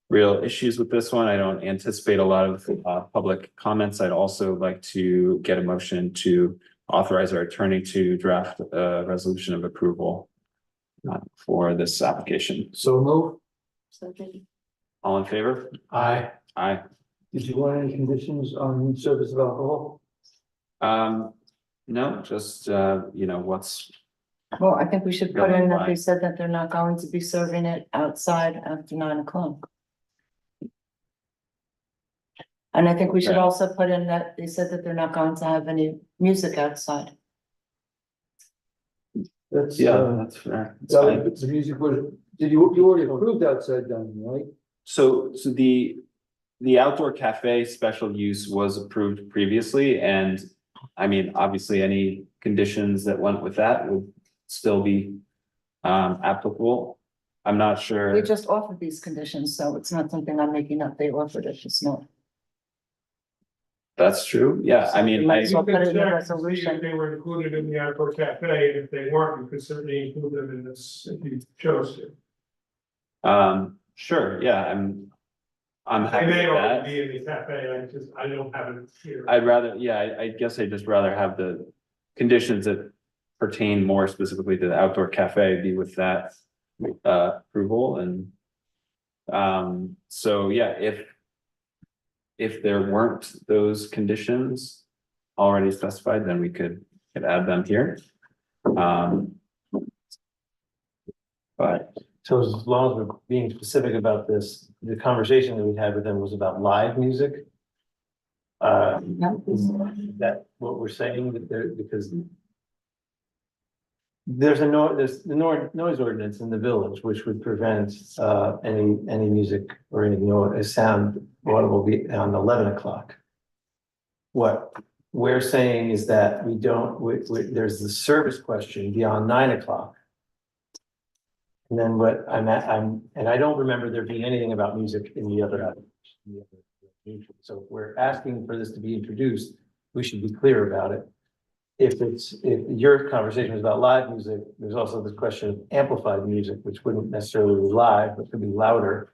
real issues with this one, I don't anticipate a lot of public comments. I'd also like to get a motion to authorize our attorney to draft a resolution of approval for this application. So move. All in favor? Aye. Aye. Did you want any conditions on service of alcohol? No, just, what's, Well, I think we should put in that they said that they're not going to be serving it outside after 9 o'clock. And I think we should Right. also put in that they said that they're not going to have any music outside. That's, that's fair. That's so fine. the music was, you already approved outside dining, right? So the outdoor cafe special use was approved previously, and I mean, obviously, any conditions that went with that would still be applicable. I'm not sure. We just offered these conditions, so it's not something I'm making up. They offered it, it's not. That's true, yeah, I mean, Might as well You put it could in the check to see resolution. if they were included in the outdoor cafe, and if they weren't, you could certainly include them in this if you chose to. Sure, yeah, I'm They happy with may that. already be in the cafe, I don't have it here. I'd rather, yeah, I guess I'd just rather have the conditions that pertain more specifically to the outdoor cafe be with that approval and so, yeah, if there weren't those conditions already specified, then we could add them here. But So as long as we're being specific about this, the conversation that we had with them was about live music. Is that what we're saying that there, because there's the noise ordinance in the village, which would prevent any music or any sound audible on 11 o'clock. What we're saying is that we don't, there's the service question beyond 9 o'clock. And then what and I don't remember there being anything about music in the other. So if we're asking for this to be introduced, we should be clear about it. If your conversation was about live music, there's also the question of amplified music, which wouldn't necessarily be live, but could be louder.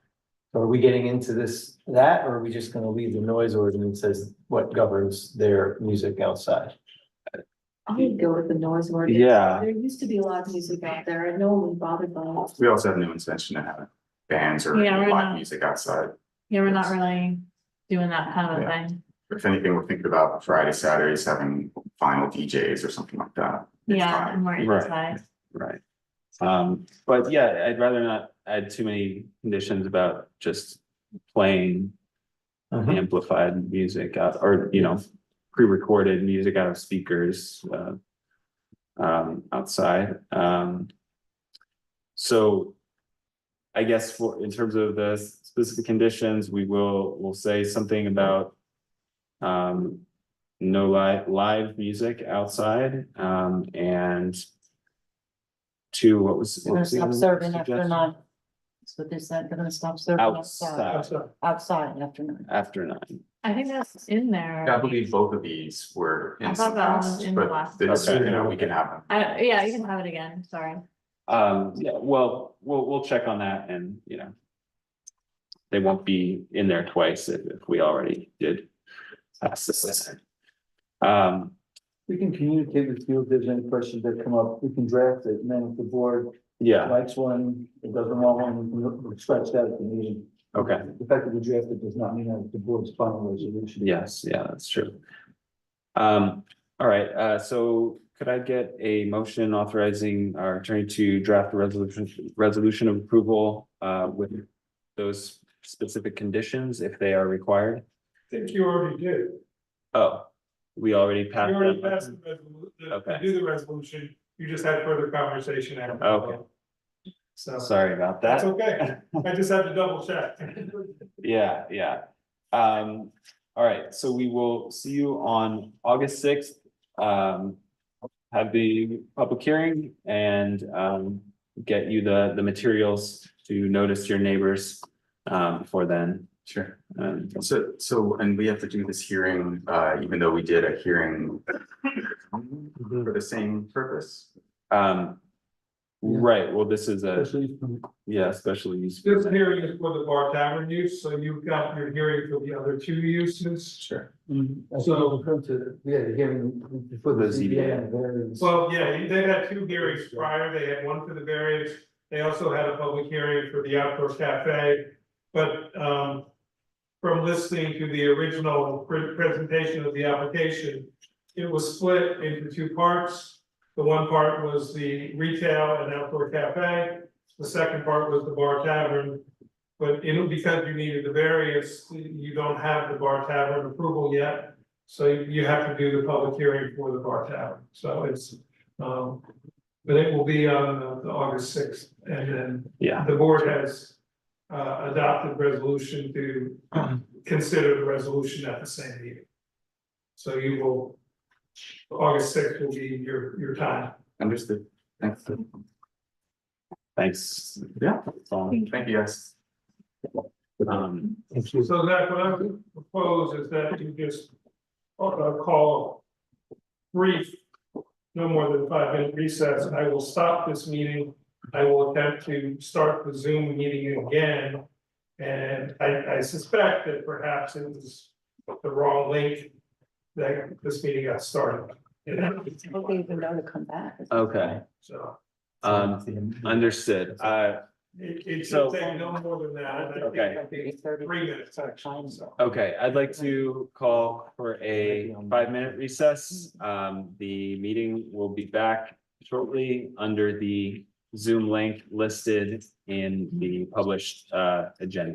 So are we getting into that, or are we just gonna leave the noise ordinance as what governs their music outside? I would go with the noise ordinance. Yeah. There used to be a lot of music out there and no one was bothered by it. We also have no intention of having bands or Yeah, we're live not. music outside. Yeah, we're not really doing that kind of a Yeah. thing. If anything, we're thinking about Friday, Saturdays, having final DJs or something like that. next Yeah, time. and we're Right. inside. right. But yeah, I'd rather not add too many conditions about just playing amplified music out, or, pre-recorded music out of speakers, outside. So I guess in terms of the specific conditions, we'll say something about no live music outside, and They're gonna stop serving after suggestion? 9. That's what they said, they're gonna stop serving outside after 9. After 9. I think that's in there. I believe both of these were I in thought some that one was past, in the but last. this, Okay. we can have them. Yeah, you can have it again, sorry. Yeah, well, we'll check on that and, they won't be in there twice if we already did pass this. We can communicate with you if there's any questions that come up, we can draft it, and then if the board Yeah, likes one, it doesn't want one, we can scratch that at the meeting. okay, The fact that we draft it does not mean that the board's final resolution. yes, yeah, that's true. All right, so could I get a motion authorizing our attorney to draft a resolution of approval with those specific conditions if they are required? I think you already did. Oh, we already You passed already that. passed the resolution, Okay. to do the resolution, you just had further conversation after. Okay. So, Sorry about that's that. okay, I just had to double check. Yeah. All right, so we will see you on August 6th. Have the public hearing and get you the materials to notice your neighbors before then. Sure. And So, and we have to do this hearing, even though we did a hearing for the same purpose? right, well, this is a, Especially from- special use. This hearing is for the bar tavern use, so you've got your hearing for the other two uses. Sure. So, we had a hearing before the The ZBA. ZBA and variance. Well, yeah, they had two hearings prior, they had one for the variance, they also had a public hearing for the outdoor cafe. But, from listening to the original presentation of the application, it was split into two parts. The one part was the retail and outdoor cafe, the second part was the bar tavern. But because you needed the variance, you don't have the bar tavern approval yet. So you have to do the public hearing for the bar tavern, so it's, but it will be on the August 6th, and then Yeah, the board has adopted resolution to consider the resolution at the same meeting. So you will, August 6th will be your time. Understood. Thanks. Thanks. Yeah. That's all. Thank you, guys. So Zach, what I would propose is that you just call brief, no more than 5-minute recess. I will stop this meeting. I will attempt to start the Zoom meeting again. And I suspect that perhaps it was the wrong link that this meeting got started. I don't even know to come back. Okay, So understood. it So- should take no more than that. Okay. I think it's 3 minutes actually, so. Okay, I'd like to call for a 5-minute recess. The meeting will be back shortly under the Zoom link listed in the published agenda.